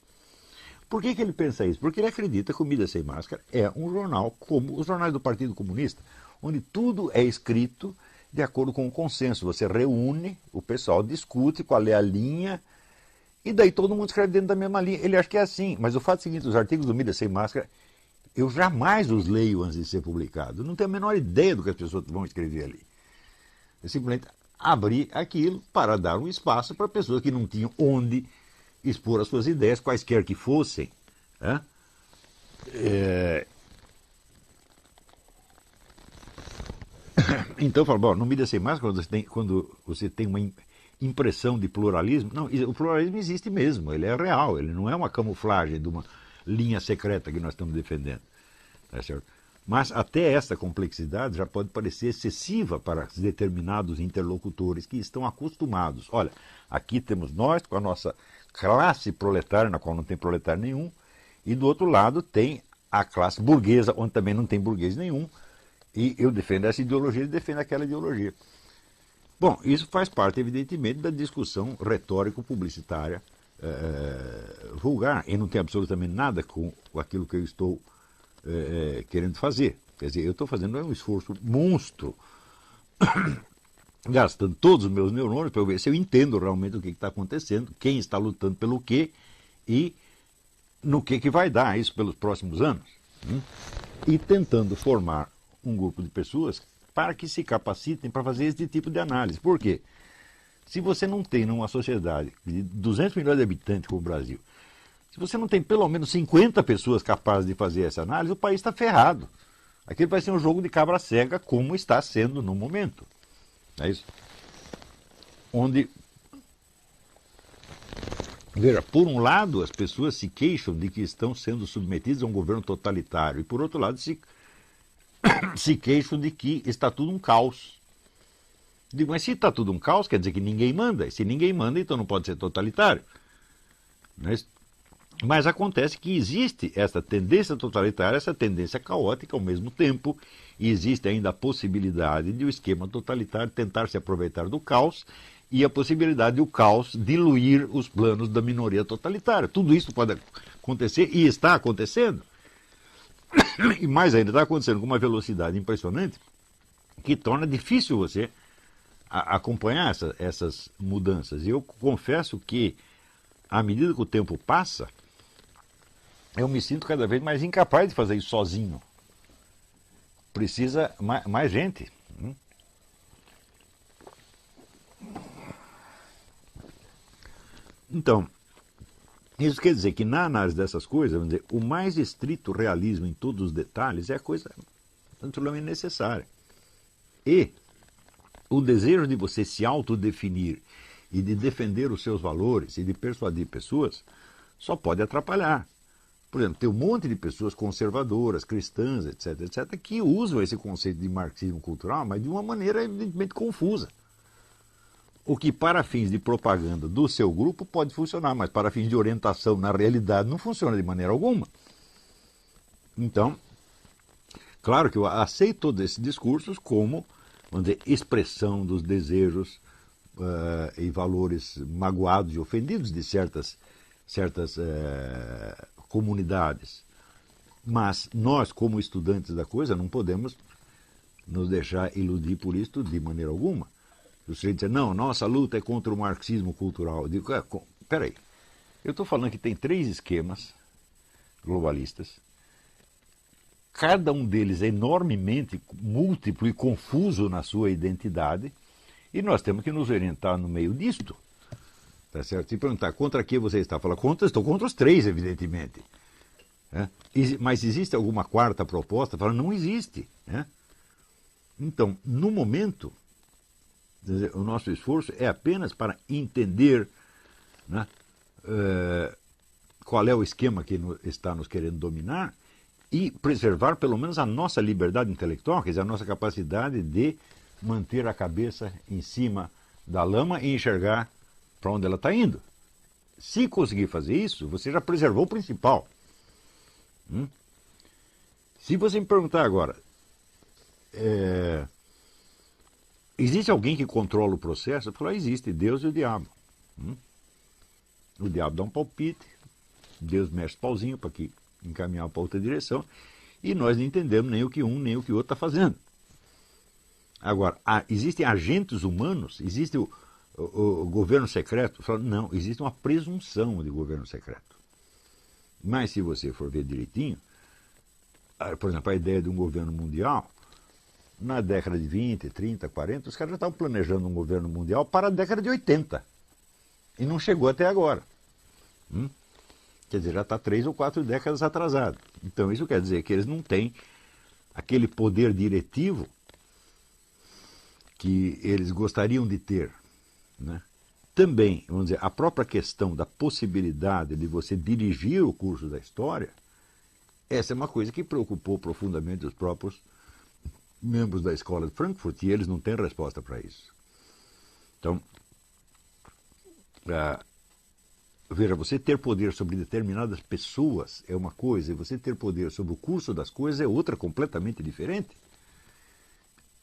Por que ele pensa isso? Porque ele acredita que o Mídia Sem Máscara é um jornal como os jornais do Partido Comunista, onde tudo é escrito de acordo com o consenso. Você reúne, o pessoal discute qual é a linha, e daí todo mundo escreve dentro da mesma linha. Ele acha que é assim, mas o fato é o seguinte, os artigos do Mídia Sem Máscara, eu jamais os leio antes de ser publicado. Não tenho a menor ideia do que as pessoas vão escrever ali. Eu simplesmente abri aquilo para dar um espaço para pessoas que não tinham onde expor as suas ideias, quaisquer que fossem. Né? Então, eu falo, bom, no Mídia Sem Máscara, quando você tem uma impressão de pluralismo, não, o pluralismo existe mesmo, ele é real, ele não é uma camuflagem de uma linha secreta que nós estamos defendendo. Tá certo? Mas até essa complexidade já pode parecer excessiva para determinados interlocutores que estão acostumados. Olha, aqui temos nós com a nossa classe proletária, na qual não tem proletário nenhum, e do outro lado tem a classe burguesa, onde também não tem burguês nenhum, e eu defendo essa ideologia, ele defende aquela ideologia. Bom, isso faz parte, evidentemente, da discussão retórico-publicitária vulgar e não tem absolutamente nada com aquilo que eu estou querendo fazer. Quer dizer, eu estou fazendo um esforço monstro, gastando todos os meus neurônios para ver se eu entendo realmente o que está acontecendo, quem está lutando pelo quê e no que vai dar isso pelos próximos anos. E tentando formar um grupo de pessoas para que se capacitem para fazer esse tipo de análise. Por quê? Se você não tem numa sociedade de 200 milhões de habitantes como o Brasil, se você não tem pelo menos 50 pessoas capazes de fazer essa análise, o país está ferrado. Aquilo vai ser um jogo de cabra cega, como está sendo no momento. É isso? Onde, veja, por um lado, as pessoas se queixam de que estão sendo submetidas a um governo totalitário, e por outro lado, se queixam de que está tudo um caos. Digo, mas se está tudo um caos, quer dizer que ninguém manda. E se ninguém manda, então não pode ser totalitário. Mas acontece que existe essa tendência totalitária, essa tendência caótica ao mesmo tempo, e existe ainda a possibilidade de o esquema totalitário tentar se aproveitar do caos e a possibilidade de o caos diluir os planos da minoria totalitária. Tudo isso pode acontecer e está acontecendo. E mais ainda, está acontecendo com uma velocidade impressionante que torna difícil você acompanhar essas mudanças. E eu confesso que, à medida que o tempo passa, eu me sinto cada vez mais incapaz de fazer isso sozinho. Precisa mais gente. Então, isso quer dizer que na análise dessas coisas, vamos dizer, o mais estrito realismo em todos os detalhes é a coisa absolutamente necessária. E o desejo de você se autodefinir e de defender os seus valores e de persuadir pessoas só pode atrapalhar. Por exemplo, tem um monte de pessoas conservadoras, cristãs, etc., que usam esse conceito de marxismo cultural, mas de uma maneira evidentemente confusa. O que para fins de propaganda do seu grupo pode funcionar, mas para fins de orientação na realidade não funciona de maneira alguma. Então, claro que eu aceito todos esses discursos como, vamos dizer, expressão dos desejos e valores magoados e ofendidos de certas comunidades. Mas nós, como estudantes da coisa, não podemos nos deixar iludir por isso de maneira alguma. O sujeito diz, não, nossa luta é contra o marxismo cultural. Eu digo, peraí, eu estou falando que tem 3 esquemas globalistas, cada um deles é enormemente múltiplo e confuso na sua identidade, e nós temos que nos orientar no meio disto. Tá certo? E perguntar, contra que você está? Fala, estou contra os 3, evidentemente. Mas existe alguma quarta proposta? Fala, não existe. Então, no momento, o nosso esforço é apenas para entender qual é o esquema que está nos querendo dominar e preservar pelo menos a nossa liberdade intelectual, quer dizer, a nossa capacidade de manter a cabeça em cima da lama e enxergar para onde ela está indo. Se conseguir fazer isso, você já preservou o principal. Se você me perguntar agora, existe alguém que controla o processo? Eu falo, existe, Deus e o diabo. O diabo dá um palpite, Deus mexe o pauzinho para encaminhar para outra direção, e nós não entendemos nem o que um nem o que o outro está fazendo. Agora, existem agentes humanos, existe o governo secreto? Eu falo, não, existe uma presunção de governo secreto. Mas se você for ver direitinho, por exemplo, a ideia de um governo mundial, na década de 20, 30, 40, os caras já estavam planejando um governo mundial para a década de 80. E não chegou até agora. Quer dizer, já está 3 ou 4 décadas atrasado. Então isso quer dizer que eles não têm aquele poder diretivo que eles gostariam de ter. Também, vamos dizer, a própria questão da possibilidade de você dirigir o curso da história, essa é uma coisa que preocupou profundamente os próprios membros da escola de Frankfurt, e eles não têm resposta para isso. Então, veja, você ter poder sobre determinadas pessoas é uma coisa, e você ter poder sobre o curso das coisas é outra completamente diferente.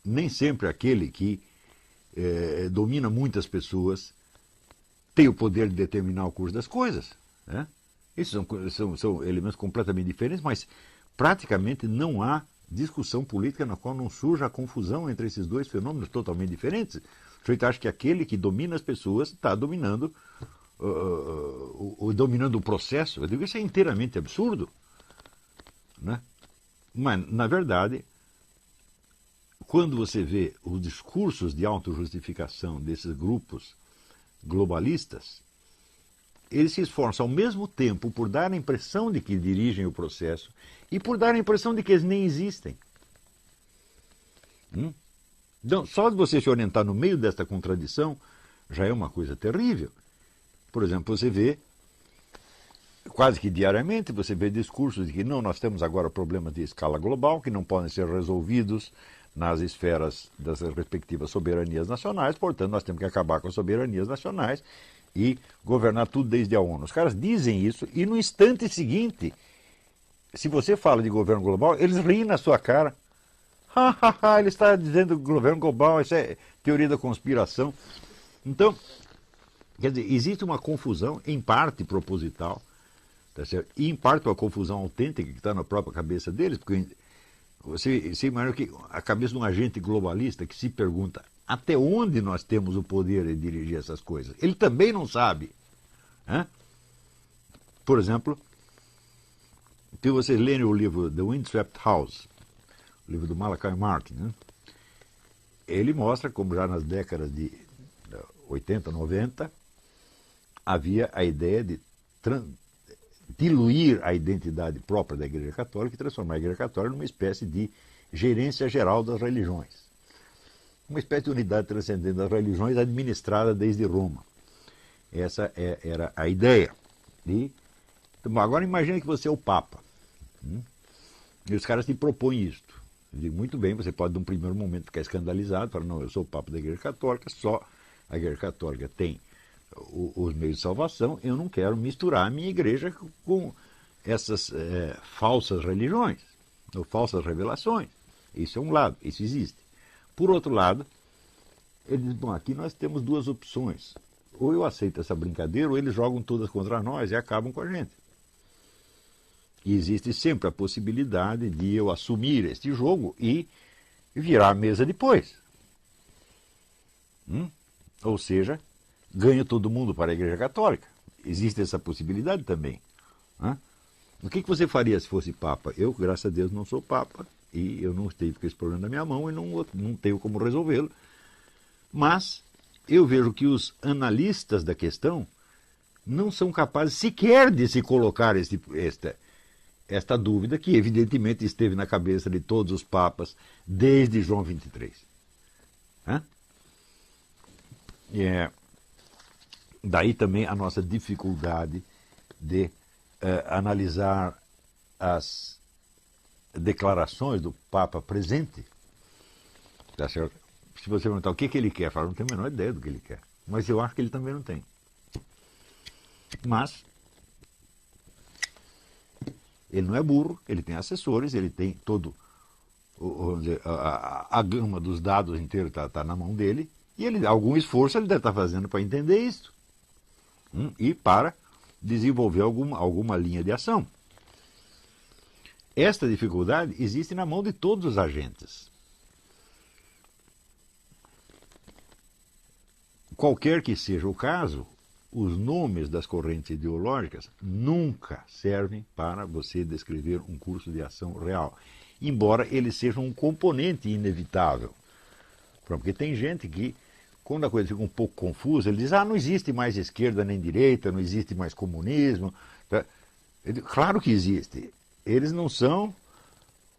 Nem sempre aquele que domina muitas pessoas tem o poder de determinar o curso das coisas. Né? Esses são elementos completamente diferentes, mas praticamente não há discussão política na qual não surja a confusão entre esses dois fenômenos totalmente diferentes. O sujeito acha que aquele que domina as pessoas está dominando, dominando o processo. Eu digo, isso é inteiramente absurdo. Né? Mas, na verdade, quando você vê os discursos de autojustificação desses grupos globalistas, eles se esforçam ao mesmo tempo por dar a impressão de que dirigem o processo e por dar a impressão de que eles nem existem. Então, só de você se orientar no meio desta contradição já é uma coisa terrível. Por exemplo, você vê, quase que diariamente, você vê discursos de que não, nós temos agora problemas de escala global que não podem ser resolvidos nas esferas das respectivas soberanias nacionais, portanto, nós temos que acabar com as soberanias nacionais e governar tudo desde a ONU. Os caras dizem isso e no instante seguinte, se você fala de governo global, eles riem na sua cara. Ele está dizendo governo global, isso é teoria da conspiração. Então, quer dizer, existe uma confusão, em parte proposital, tá certo? E em parte uma confusão autêntica que está na própria cabeça deles, porque você imagina que a cabeça de um agente globalista que se pergunta até onde nós temos o poder de dirigir essas coisas. Ele também não sabe. Né? Por exemplo, se vocês lerem o livro The Windswept House, o livro do Malachi Martin, né? Ele mostra como já nas décadas de 80, 90, havia a ideia de diluir a identidade própria da Igreja Católica e transformar a Igreja Católica numa espécie de gerência geral das religiões. Uma espécie de unidade transcendente das religiões administrada desde Roma. Essa era a ideia. Então, agora imagine que você é o Papa. E os caras te propõem isto. Eu digo, muito bem, você pode, num primeiro momento, ficar escandalizado, falar, não, eu sou o Papa da Igreja Católica, só a Igreja Católica tem os meios de salvação, eu não quero misturar a minha igreja com essas falsas religiões, ou falsas revelações. Isso é um lado, isso existe. Por outro lado, ele diz, bom, aqui nós temos duas opções. Ou eu aceito essa brincadeira, ou eles jogam todas contra nós e acabam com a gente. E existe sempre a possibilidade de eu assumir este jogo e virar a mesa depois. Ou seja, ganha todo mundo para a Igreja Católica. Existe essa possibilidade também. O que você faria se fosse Papa? Eu, graças a Deus, não sou Papa e eu não estive com esse problema na minha mão e não tenho como resolvê-lo. Mas eu vejo que os analistas da questão não são capazes sequer de se colocar esta dúvida que evidentemente esteve na cabeça de todos os papas desde João 23. Daí também a nossa dificuldade de analisar as declarações do Papa presente. Tá certo? Se você perguntar o que ele quer, fala, não tenho a menor ideia do que ele quer. Mas eu acho que ele também não tem. Mas ele não é burro, ele tem assessores, ele tem todo, vamos dizer, a gama dos dados inteiro está na mão dele, e ele, algum esforço ele deve estar fazendo para entender isso. E para desenvolver alguma linha de ação. Esta dificuldade existe na mão de todos os agentes. Qualquer que seja o caso, os nomes das correntes ideológicas nunca servem para você descrever um curso de ação real, embora eles sejam um componente inevitável. Porque tem gente que, quando a coisa fica um pouco confusa, ele diz, não existe mais esquerda nem direita, não existe mais comunismo. Claro que existe. Eles não são,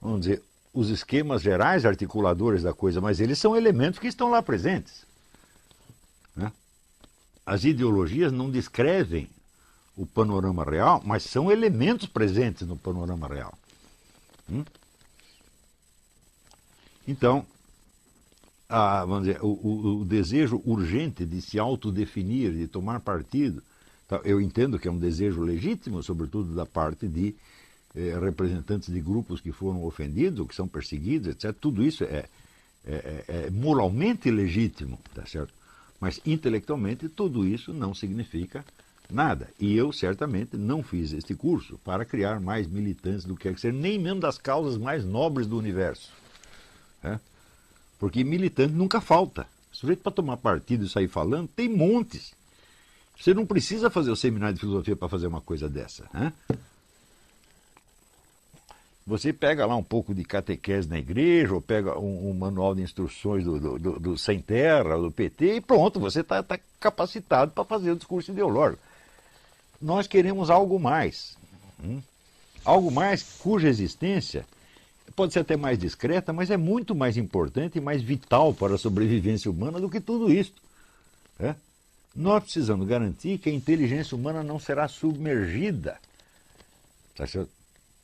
vamos dizer, os esquemas gerais articuladores da coisa, mas eles são elementos que estão lá presentes. As ideologias não descrevem o panorama real, mas são elementos presentes no panorama real. Então, vamos dizer, o desejo urgente de se autodefinir, de tomar partido, eu entendo que é um desejo legítimo, sobretudo da parte de representantes de grupos que foram ofendidos, que são perseguidos, etc. Tudo isso é moralmente legítimo, tá certo? Mas intelectualmente tudo isso não significa nada. E eu certamente não fiz este curso para criar mais militantes do que quer que seja, nem mesmo das causas mais nobres do universo. Né? Porque militante nunca falta. Sujeito para tomar partido e sair falando, tem montes. Você não precisa fazer o seminário de filosofia para fazer uma coisa dessa. Né? Você pega lá um pouco de catequese na igreja, ou pega um manual de instruções do Sem Terra, do PT, e pronto, você está capacitado para fazer o discurso ideológico. Nós queremos algo mais. Algo mais cuja existência pode ser até mais discreta, mas é muito mais importante e mais vital para a sobrevivência humana do que tudo isso. Né? Nós precisamos garantir que a inteligência humana não será submergida, tá certo?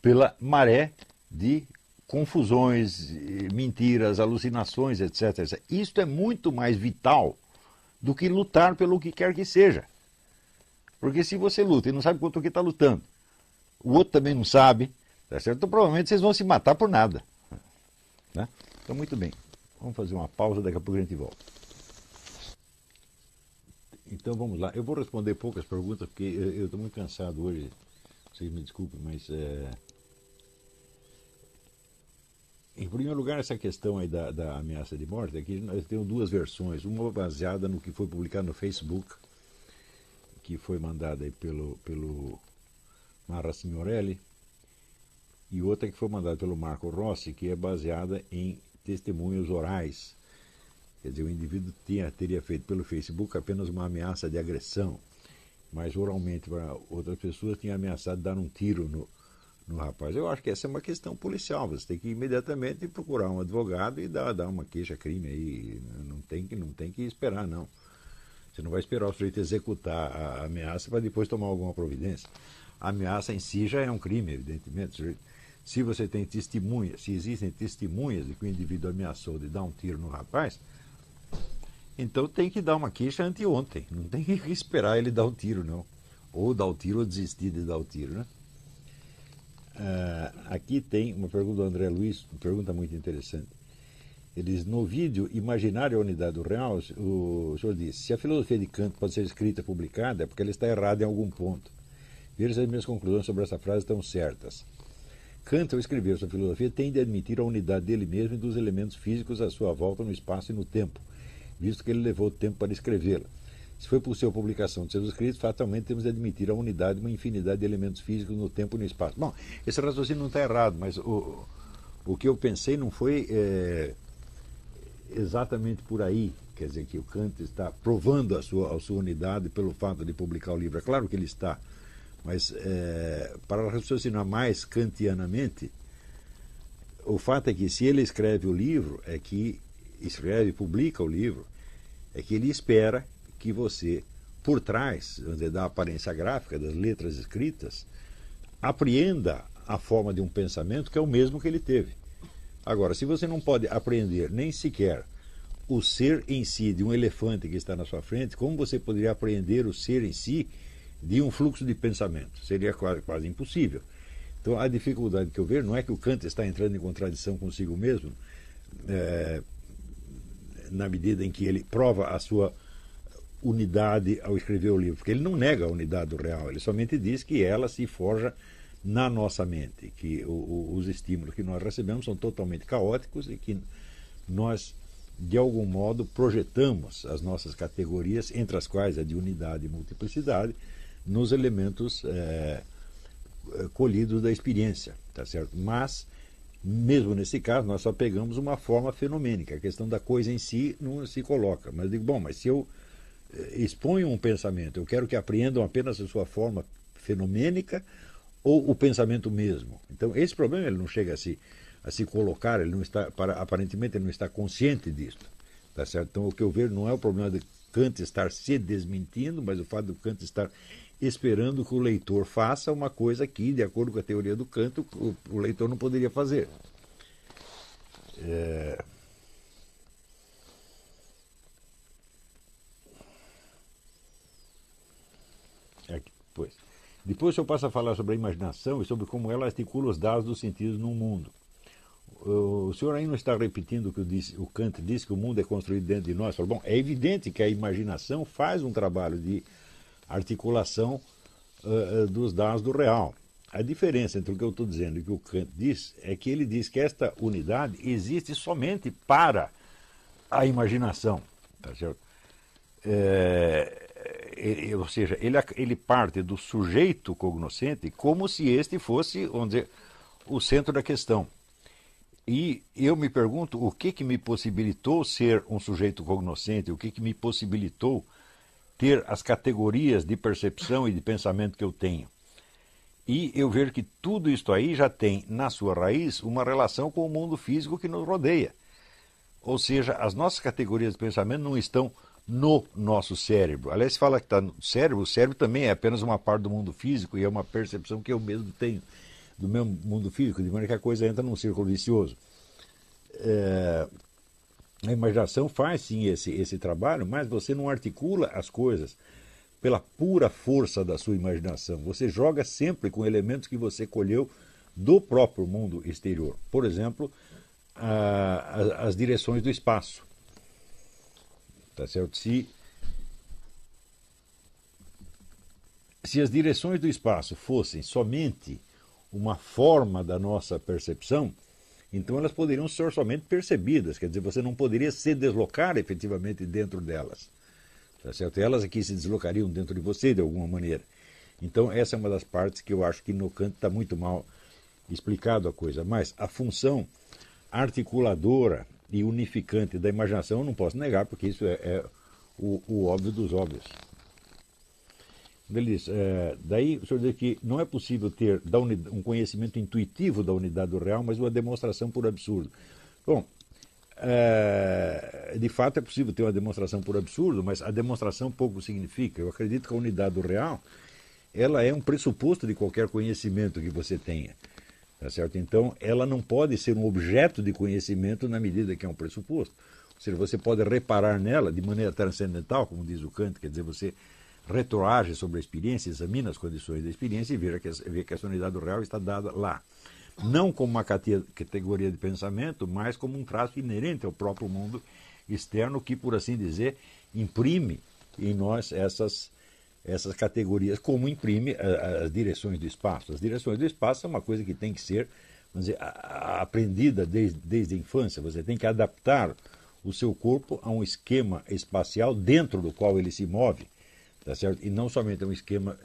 Pela maré de confusões, mentiras, alucinações, etc, etc. Isto é muito mais vital do que lutar pelo que quer que seja. Porque se você luta e não sabe contra o que está lutando, o outro também não sabe, tá certo? Então provavelmente vocês vão se matar por nada. Né? Então muito bem, vamos fazer uma pausa, daqui a pouco a gente volta. Então vamos lá, eu vou responder poucas perguntas porque eu estou muito cansado hoje, vocês me desculpem, mas em primeiro lugar, essa questão aí da ameaça de morte, aqui nós temos duas versões, uma baseada no que foi publicado no Facebook, que foi mandada aí pelo Marra Signorelli, e outra que foi mandada pelo Marco Rossi, que é baseada em testemunhos orais. Quer dizer, o indivíduo teria feito pelo Facebook apenas uma ameaça de agressão, mas oralmente para outras pessoas tinha ameaçado dar um tiro no rapaz. Eu acho que essa é uma questão policial, você tem que imediatamente procurar um advogado e dar uma queixa-crime aí, não tem que esperar não. Você não vai esperar o sujeito executar a ameaça para depois tomar alguma providência. A ameaça em si já é um crime, evidentemente. Se você tem testemunhas, se existem testemunhas de que o indivíduo ameaçou de dar um tiro no rapaz, então tem que dar uma queixa anteontem. Não tem que esperar ele dar o tiro, não. Ou dar o tiro ou desistir de dar o tiro, né? Aqui tem uma pergunta do André Luiz, uma pergunta muito interessante. Ele diz, no vídeo Imaginário a Unidade do Real, o senhor disse, se a filosofia de Kant pode ser escrita e publicada, é porque ela está errada em algum ponto. Veja se as minhas conclusões sobre essa frase estão certas. Kant, ao escrever sua filosofia, tem de admitir a unidade dele mesmo e dos elementos físicos à sua volta no espaço e no tempo, visto que ele levou tempo para escrevê-la. Se foi possível a publicação de seus escritos, fatalmente temos de admitir a unidade de uma infinidade de elementos físicos no tempo e no espaço. Bom, esse raciocínio não está errado, mas o que eu pensei não foi exatamente por aí. Quer dizer, que o Kant está provando a sua unidade pelo fato de publicar o livro. É claro que ele está, mas para raciocinar mais kantianamente, o fato é que se ele escreve o livro, publica o livro, é que ele espera que você, por trás, vamos dizer, da aparência gráfica, das letras escritas, apreenda a forma de um pensamento que é o mesmo que ele teve. Agora, se você não pode apreender nem sequer o ser em si de um elefante que está na sua frente, como você poderia apreender o ser em si de um fluxo de pensamento? Seria quase impossível. Então, a dificuldade que eu vejo não é que o Kant está entrando em contradição consigo mesmo, na medida em que ele prova a sua unidade ao escrever o livro, porque ele não nega a unidade do real, ele somente diz que ela se forja na nossa mente, que os estímulos que nós recebemos são totalmente caóticos e que nós, de algum modo, projetamos as nossas categorias, entre as quais a de unidade e multiplicidade, nos elementos colhidos da experiência, tá certo? Mas, mesmo nesse caso, nós só pegamos uma forma fenomênica, a questão da coisa em si não se coloca. Mas eu digo, bom, mas se eu exponho um pensamento, eu quero que apreendam apenas a sua forma fenomênica ou o pensamento mesmo. Então, esse problema ele não chega a se colocar, ele não está, aparentemente ele não está consciente disso. Tá certo? Então, o que eu vejo não é o problema de Kant estar se desmentindo, mas o fato de Kant estar esperando que o leitor faça uma coisa que, de acordo com a teoria do Kant, o leitor não poderia fazer. Depois o senhor passa a falar sobre a imaginação e sobre como ela articula os dados dos sentidos no mundo. O senhor aí não está repetindo o que o Kant disse, que o mundo é construído dentro de nós? Falo, bom, é evidente que a imaginação faz um trabalho de articulação dos dados do real. A diferença entre o que eu estou dizendo e o que o Kant diz é que ele diz que esta unidade existe somente para a imaginação. Tá certo? Ou seja, ele parte do sujeito cognoscente como se este fosse, vamos dizer, o centro da questão. E eu me pergunto o que me possibilitou ser um sujeito cognoscente, o que me possibilitou ter as categorias de percepção e de pensamento que eu tenho. E eu vejo que tudo isso aí já tem, na sua raiz, uma relação com o mundo físico que nos rodeia. Ou seja, as nossas categorias de pensamento não estão no nosso cérebro. Aliás, se fala que está no cérebro, o cérebro também é apenas uma parte do mundo físico e é uma percepção que eu mesmo tenho do meu mundo físico, de maneira que a coisa entra num círculo vicioso. A imaginação faz sim esse trabalho, mas você não articula as coisas pela pura força da sua imaginação. Você joga sempre com elementos que você colheu do próprio mundo exterior. Por exemplo, as direções do espaço. Tá certo? Se as direções do espaço fossem somente uma forma da nossa percepção, então elas poderiam ser somente percebidas, quer dizer, você não poderia se deslocar efetivamente dentro delas. Tá certo? Elas aqui se deslocariam dentro de você de alguma maneira. Então essa é uma das partes que eu acho que no Kant está muito mal explicado a coisa. Mas a função articuladora e unificante da imaginação eu não posso negar, porque isso é o óbvio dos óbvios. Ele diz, daí o senhor diz que não é possível ter um conhecimento intuitivo da unidade do real, mas uma demonstração por absurdo. Bom, de fato é possível ter uma demonstração por absurdo, mas a demonstração pouco significa. Eu acredito que a unidade do real ela é um pressuposto de qualquer conhecimento que você tenha. Tá certo? Então, ela não pode ser um objeto de conhecimento na medida que é um pressuposto. Ou seja, você pode reparar nela de maneira transcendental, como diz o Kant, quer dizer, você retroage sobre a experiência, examina as condições da experiência e vê que essa unidade do real está dada lá. Não como uma categoria de pensamento, mas como um traço inerente ao próprio mundo externo que, por assim dizer, imprime em nós essas categorias, como imprime as direções do espaço. As direções do espaço são uma coisa que tem que ser, vamos dizer, aprendida desde a infância. Você tem que adaptar o seu corpo a um esquema espacial dentro do qual ele se move. Tá certo? E não somente é um esquema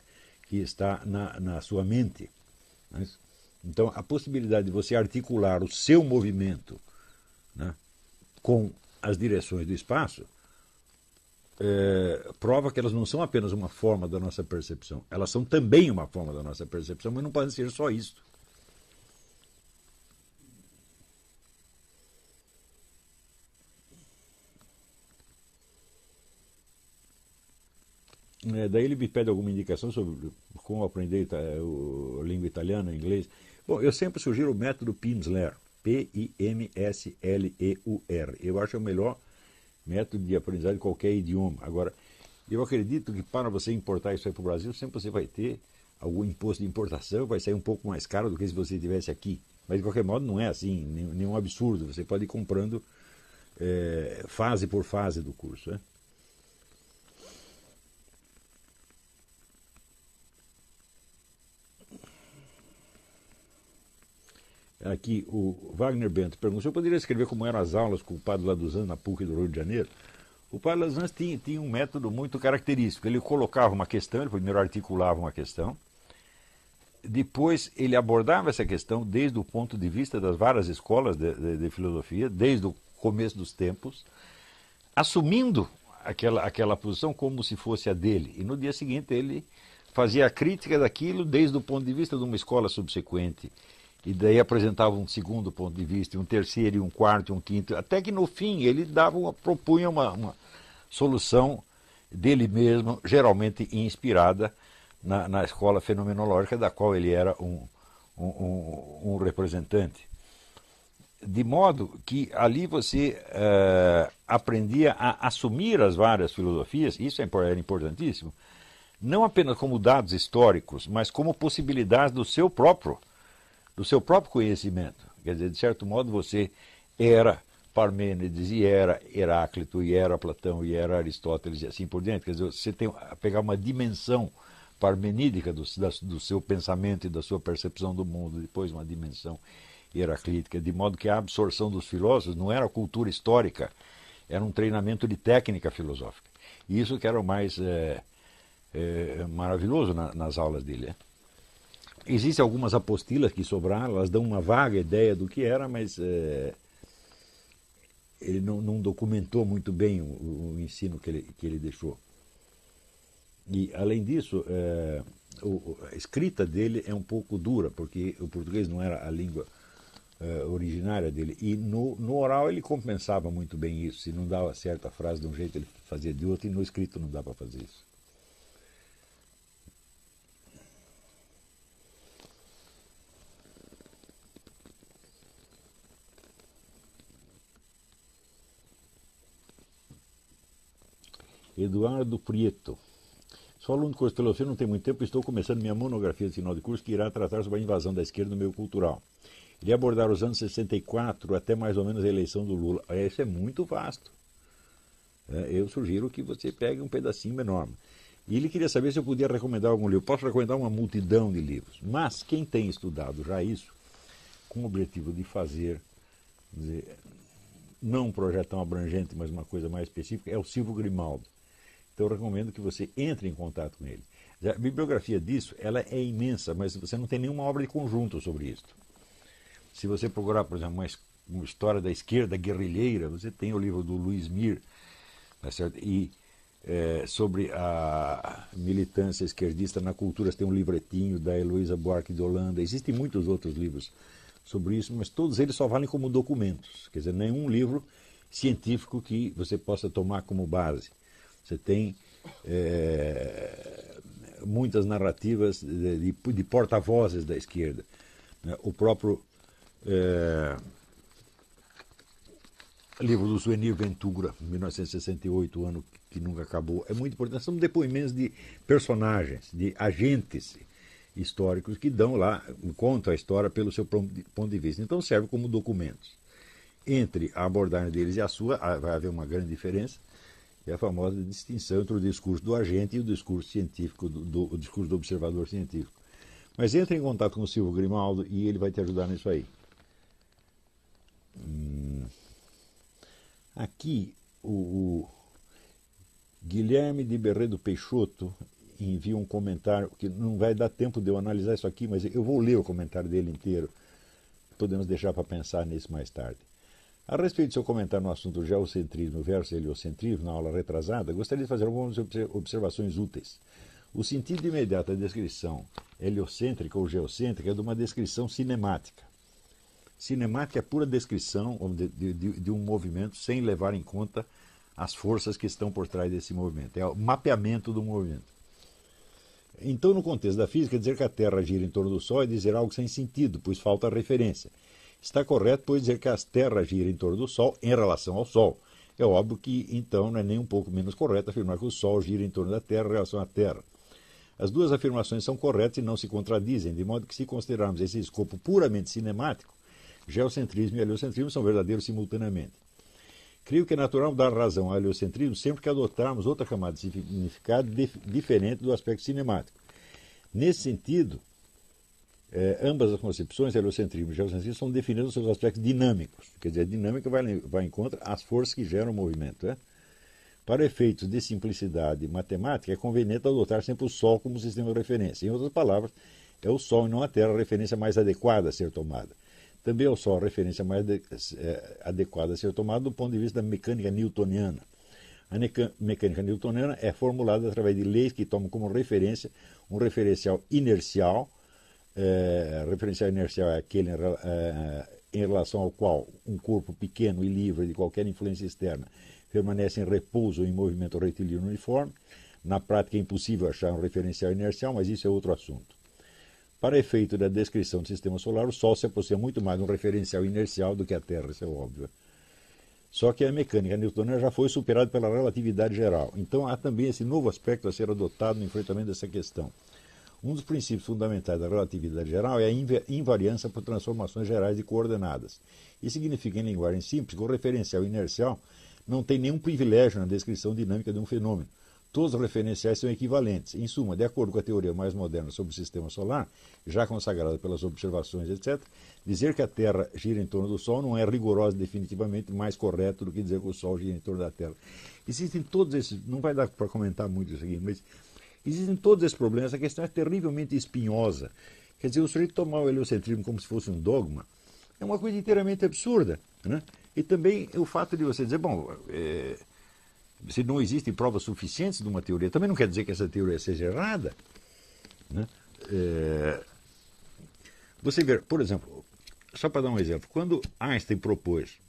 que está na sua mente. Né? Então, a possibilidade de você articular o seu movimento, né, com as direções do espaço prova que elas não são apenas uma forma da nossa percepção. Elas são também uma forma da nossa percepção, mas não podem ser só isso. Daí ele me pede alguma indicação sobre como aprender a língua italiana, inglês. Bom, eu sempre sugiro o método Pimsleur, P-I-M-S-L-E-U-R. Eu acho o melhor método de aprendizagem de qualquer idioma. Agora, eu acredito que para você importar isso aí para o Brasil, sempre você vai ter algum imposto de importação, vai sair um pouco mais caro do que se você estivesse aqui. Mas, de qualquer modo, não é assim, nenhum absurdo. Você pode ir comprando fase por fase do curso, né? Aqui o Wagner Bento perguntou: eu poderia escrever como eram as aulas com o padre Laduzan na PUC do Rio de Janeiro? O padre Laduzan tinha um método muito característico. Ele colocava uma questão, ele primeiro articulava uma questão, depois ele abordava essa questão desde o ponto de vista das várias escolas de filosofia, desde o começo dos tempos, assumindo aquela posição como se fosse a dele. E no dia seguinte ele fazia a crítica daquilo desde o ponto de vista de uma escola subsequente. E daí apresentava um segundo ponto de vista, um terceiro, e um quarto, e um quinto, até que no fim ele propunha uma solução dele mesmo, geralmente inspirada na escola fenomenológica da qual ele era um representante. De modo que ali você aprendia a assumir as várias filosofias, isso era importantíssimo, não apenas como dados históricos, mas como possibilidades do seu próprio conhecimento. Quer dizer, de certo modo, você era Parmênides, e era Heráclito, e era Platão, e era Aristóteles, e assim por diante. Quer dizer, você tem a pegar uma dimensão parmenídica do seu pensamento e da sua percepção do mundo, depois uma dimensão heraclítica, de modo que a absorção dos filósofos não era cultura histórica, era um treinamento de técnica filosófica. E isso que era o mais maravilhoso nas aulas dele. Existem algumas apostilas que sobraram, elas dão uma vaga ideia do que era, mas ele não documentou muito bem o ensino que ele deixou. E, além disso, a escrita dele é um pouco dura, porque o português não era a língua originária dele. E no oral ele compensava muito bem isso. Se não dava certa frase de um jeito, ele fazia de outro, e no escrito não dá para fazer isso. Eduardo Prieto. Sou aluno de curso de filosofia, não tem muito tempo, estou começando minha monografia de final de curso que irá tratar sobre a invasão da esquerda no meio cultural. Irei abordar os anos 64 até mais ou menos a eleição do Lula. Isso é muito vasto. Eu sugiro que você pegue um pedacinho enorme. E ele queria saber se eu podia recomendar algum livro. Posso recomendar uma multidão de livros. Mas quem tem estudado já isso, com o objetivo de fazer, não um projeto tão abrangente, mas uma coisa mais específica, é o Silvio Grimaldo. Então eu recomendo que você entre em contato com ele. A bibliografia disso ela é imensa, mas você não tem nenhuma obra de conjunto sobre isso. Se você procurar, por exemplo, uma história da esquerda guerrilheira, você tem o livro do Luiz Mir, tá certo? E sobre a militância esquerdista na cultura, você tem um livretinho da Heloísa Buarque de Holanda. Existem muitos outros livros sobre isso, mas todos eles só valem como documentos. Quer dizer, nenhum livro científico que você possa tomar como base. Você tem muitas narrativas de porta-vozes da esquerda. O próprio livro do Zuenir Ventura, 1968, o ano que nunca acabou, é muito importante. São depoimentos de personagens, de agentes históricos que dão lá, contam a história pelo seu ponto de vista. Então serve como documentos. Entre a abordagem deles e a sua, vai haver uma grande diferença. É a famosa distinção entre o discurso do agente e o discurso científico, o discurso do observador científico. Mas entre em contato com o Silvio Grimaldo e ele vai te ajudar nisso aí. Aqui, o Guilherme de Berredo Peixoto envia um comentário, que não vai dar tempo de eu analisar isso aqui, mas eu vou ler o comentário dele inteiro. Podemos deixar para pensar nisso mais tarde. A respeito do seu comentário no assunto geocentrismo versus heliocentrismo, na aula retrasada, gostaria de fazer algumas observações úteis. O sentido imediato da descrição heliocêntrica ou geocêntrica é de uma descrição cinemática. Cinemática é pura descrição de um movimento sem levar em conta as forças que estão por trás desse movimento. É o mapeamento do movimento. Então, no contexto da física, dizer que a Terra gira em torno do Sol é dizer algo sem sentido, pois falta referência. Está correto, pois, dizer que a Terra gira em torno do Sol em relação ao Sol. É óbvio que, então, não é nem um pouco menos correto afirmar que o Sol gira em torno da Terra em relação à Terra. As duas afirmações são corretas e não se contradizem, de modo que, se considerarmos esse escopo puramente cinemático, geocentrismo e heliocentrismo são verdadeiros simultaneamente. Creio que é natural dar razão ao heliocentrismo sempre que adotarmos outra camada de significado diferente do aspecto cinemático. Nesse sentido, ambas as concepções, heliocentrismo e geocentrismo, são definidas nos seus aspectos dinâmicos. Quer dizer, a dinâmica vai em contra as forças que geram o movimento. Para efeitos de simplicidade matemática, é conveniente adotar sempre o Sol como sistema de referência. Em outras palavras, é o Sol e não a Terra a referência mais adequada a ser tomada. Também é o Sol a referência mais adequada a ser tomada do ponto de vista da mecânica newtoniana. A mecânica newtoniana é formulada através de leis que tomam como referência um referencial inercial. Referencial inercial é aquele em relação ao qual um corpo pequeno e livre de qualquer influência externa permanece em repouso ou em movimento retilíneo uniforme. Na prática é impossível achar um referencial inercial, mas isso é outro assunto. Para efeito da descrição do sistema solar, o Sol se aproxima muito mais de um referencial inercial do que a Terra, isso é óbvio. Só que a mecânica newtoniana já foi superada pela relatividade geral. Então há também esse novo aspecto a ser adotado no enfrentamento dessa questão. Um dos princípios fundamentais da relatividade geral é a invariância por transformações gerais de coordenadas. Isso significa, em linguagem simples, que o referencial inercial não tem nenhum privilégio na descrição dinâmica de um fenômeno. Todos os referenciais são equivalentes. Em suma, de acordo com a teoria mais moderna sobre o sistema solar, já consagrada pelas observações, etc., dizer que a Terra gira em torno do Sol não é rigoroso definitivamente mais correto do que dizer que o Sol gira em torno da Terra. Existem todos esses, não vai dar para comentar muito isso aqui, mas existem todos esses problemas. A questão é terrivelmente espinhosa. Quer dizer, o sujeito tomar o heliocentrismo como se fosse um dogma é uma coisa inteiramente absurda, né? E também o fato de você dizer, bom, se não existem provas suficientes de uma teoria, também não quer dizer que essa teoria seja errada, né? Você vê, por exemplo, só para dar um exemplo, quando Einstein propôs,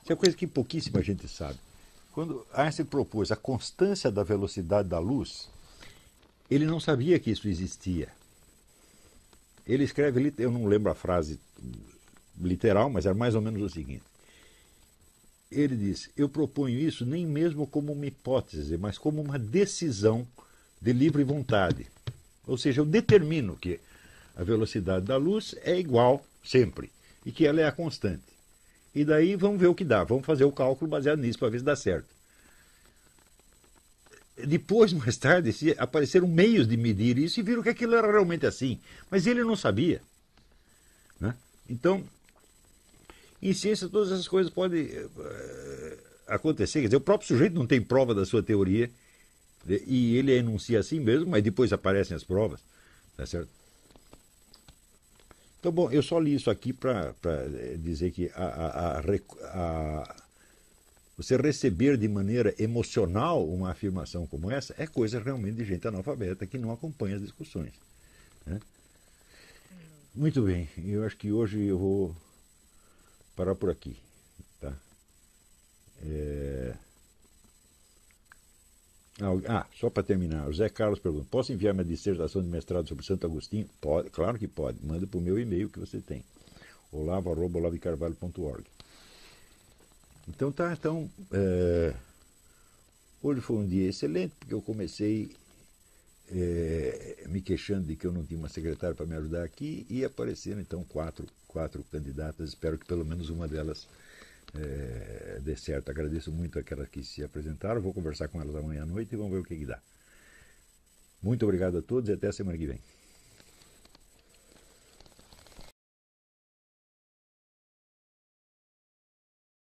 isso é coisa que pouquíssima gente sabe, quando Einstein propôs a constância da velocidade da luz, ele não sabia que isso existia. Ele escreve, eu não lembro a frase literal, mas era mais ou menos o seguinte. Ele diz, eu proponho isso nem mesmo como uma hipótese, mas como uma decisão de livre vontade. Ou seja, eu determino que a velocidade da luz é igual sempre e que ela é a constante. E daí vamos ver o que dá, vamos fazer o cálculo baseado nisso para ver se dá certo. Depois, mais tarde, apareceram meios de medir isso e viram que aquilo era realmente assim. Mas ele não sabia, né? Então, em ciência, todas essas coisas podem acontecer. Quer dizer, o próprio sujeito não tem prova da sua teoria e ele enuncia assim mesmo, mas depois aparecem as provas. Tá certo? Então, bom, eu só li isso aqui para dizer que você receber de maneira emocional uma afirmação como essa é coisa realmente de gente analfabeta que não acompanha as discussões, né? Muito bem, eu acho que hoje eu vou parar por aqui, tá? Só para terminar, o Zé Carlos pergunta, posso enviar minha dissertação de mestrado sobre Santo Agostinho? Pode, claro que pode, manda para o meu e-mail que você tem, olavo@olavicarvalho.org. Então tá, hoje foi um dia excelente, porque eu comecei me queixando de que eu não tinha uma secretária para me ajudar aqui e apareceram então quatro candidatas, espero que pelo menos uma delas dê certo. Agradeço muito aquelas que se apresentaram, vou conversar com elas amanhã à noite e vamos ver o que dá. Muito obrigado a todos e até a semana que vem.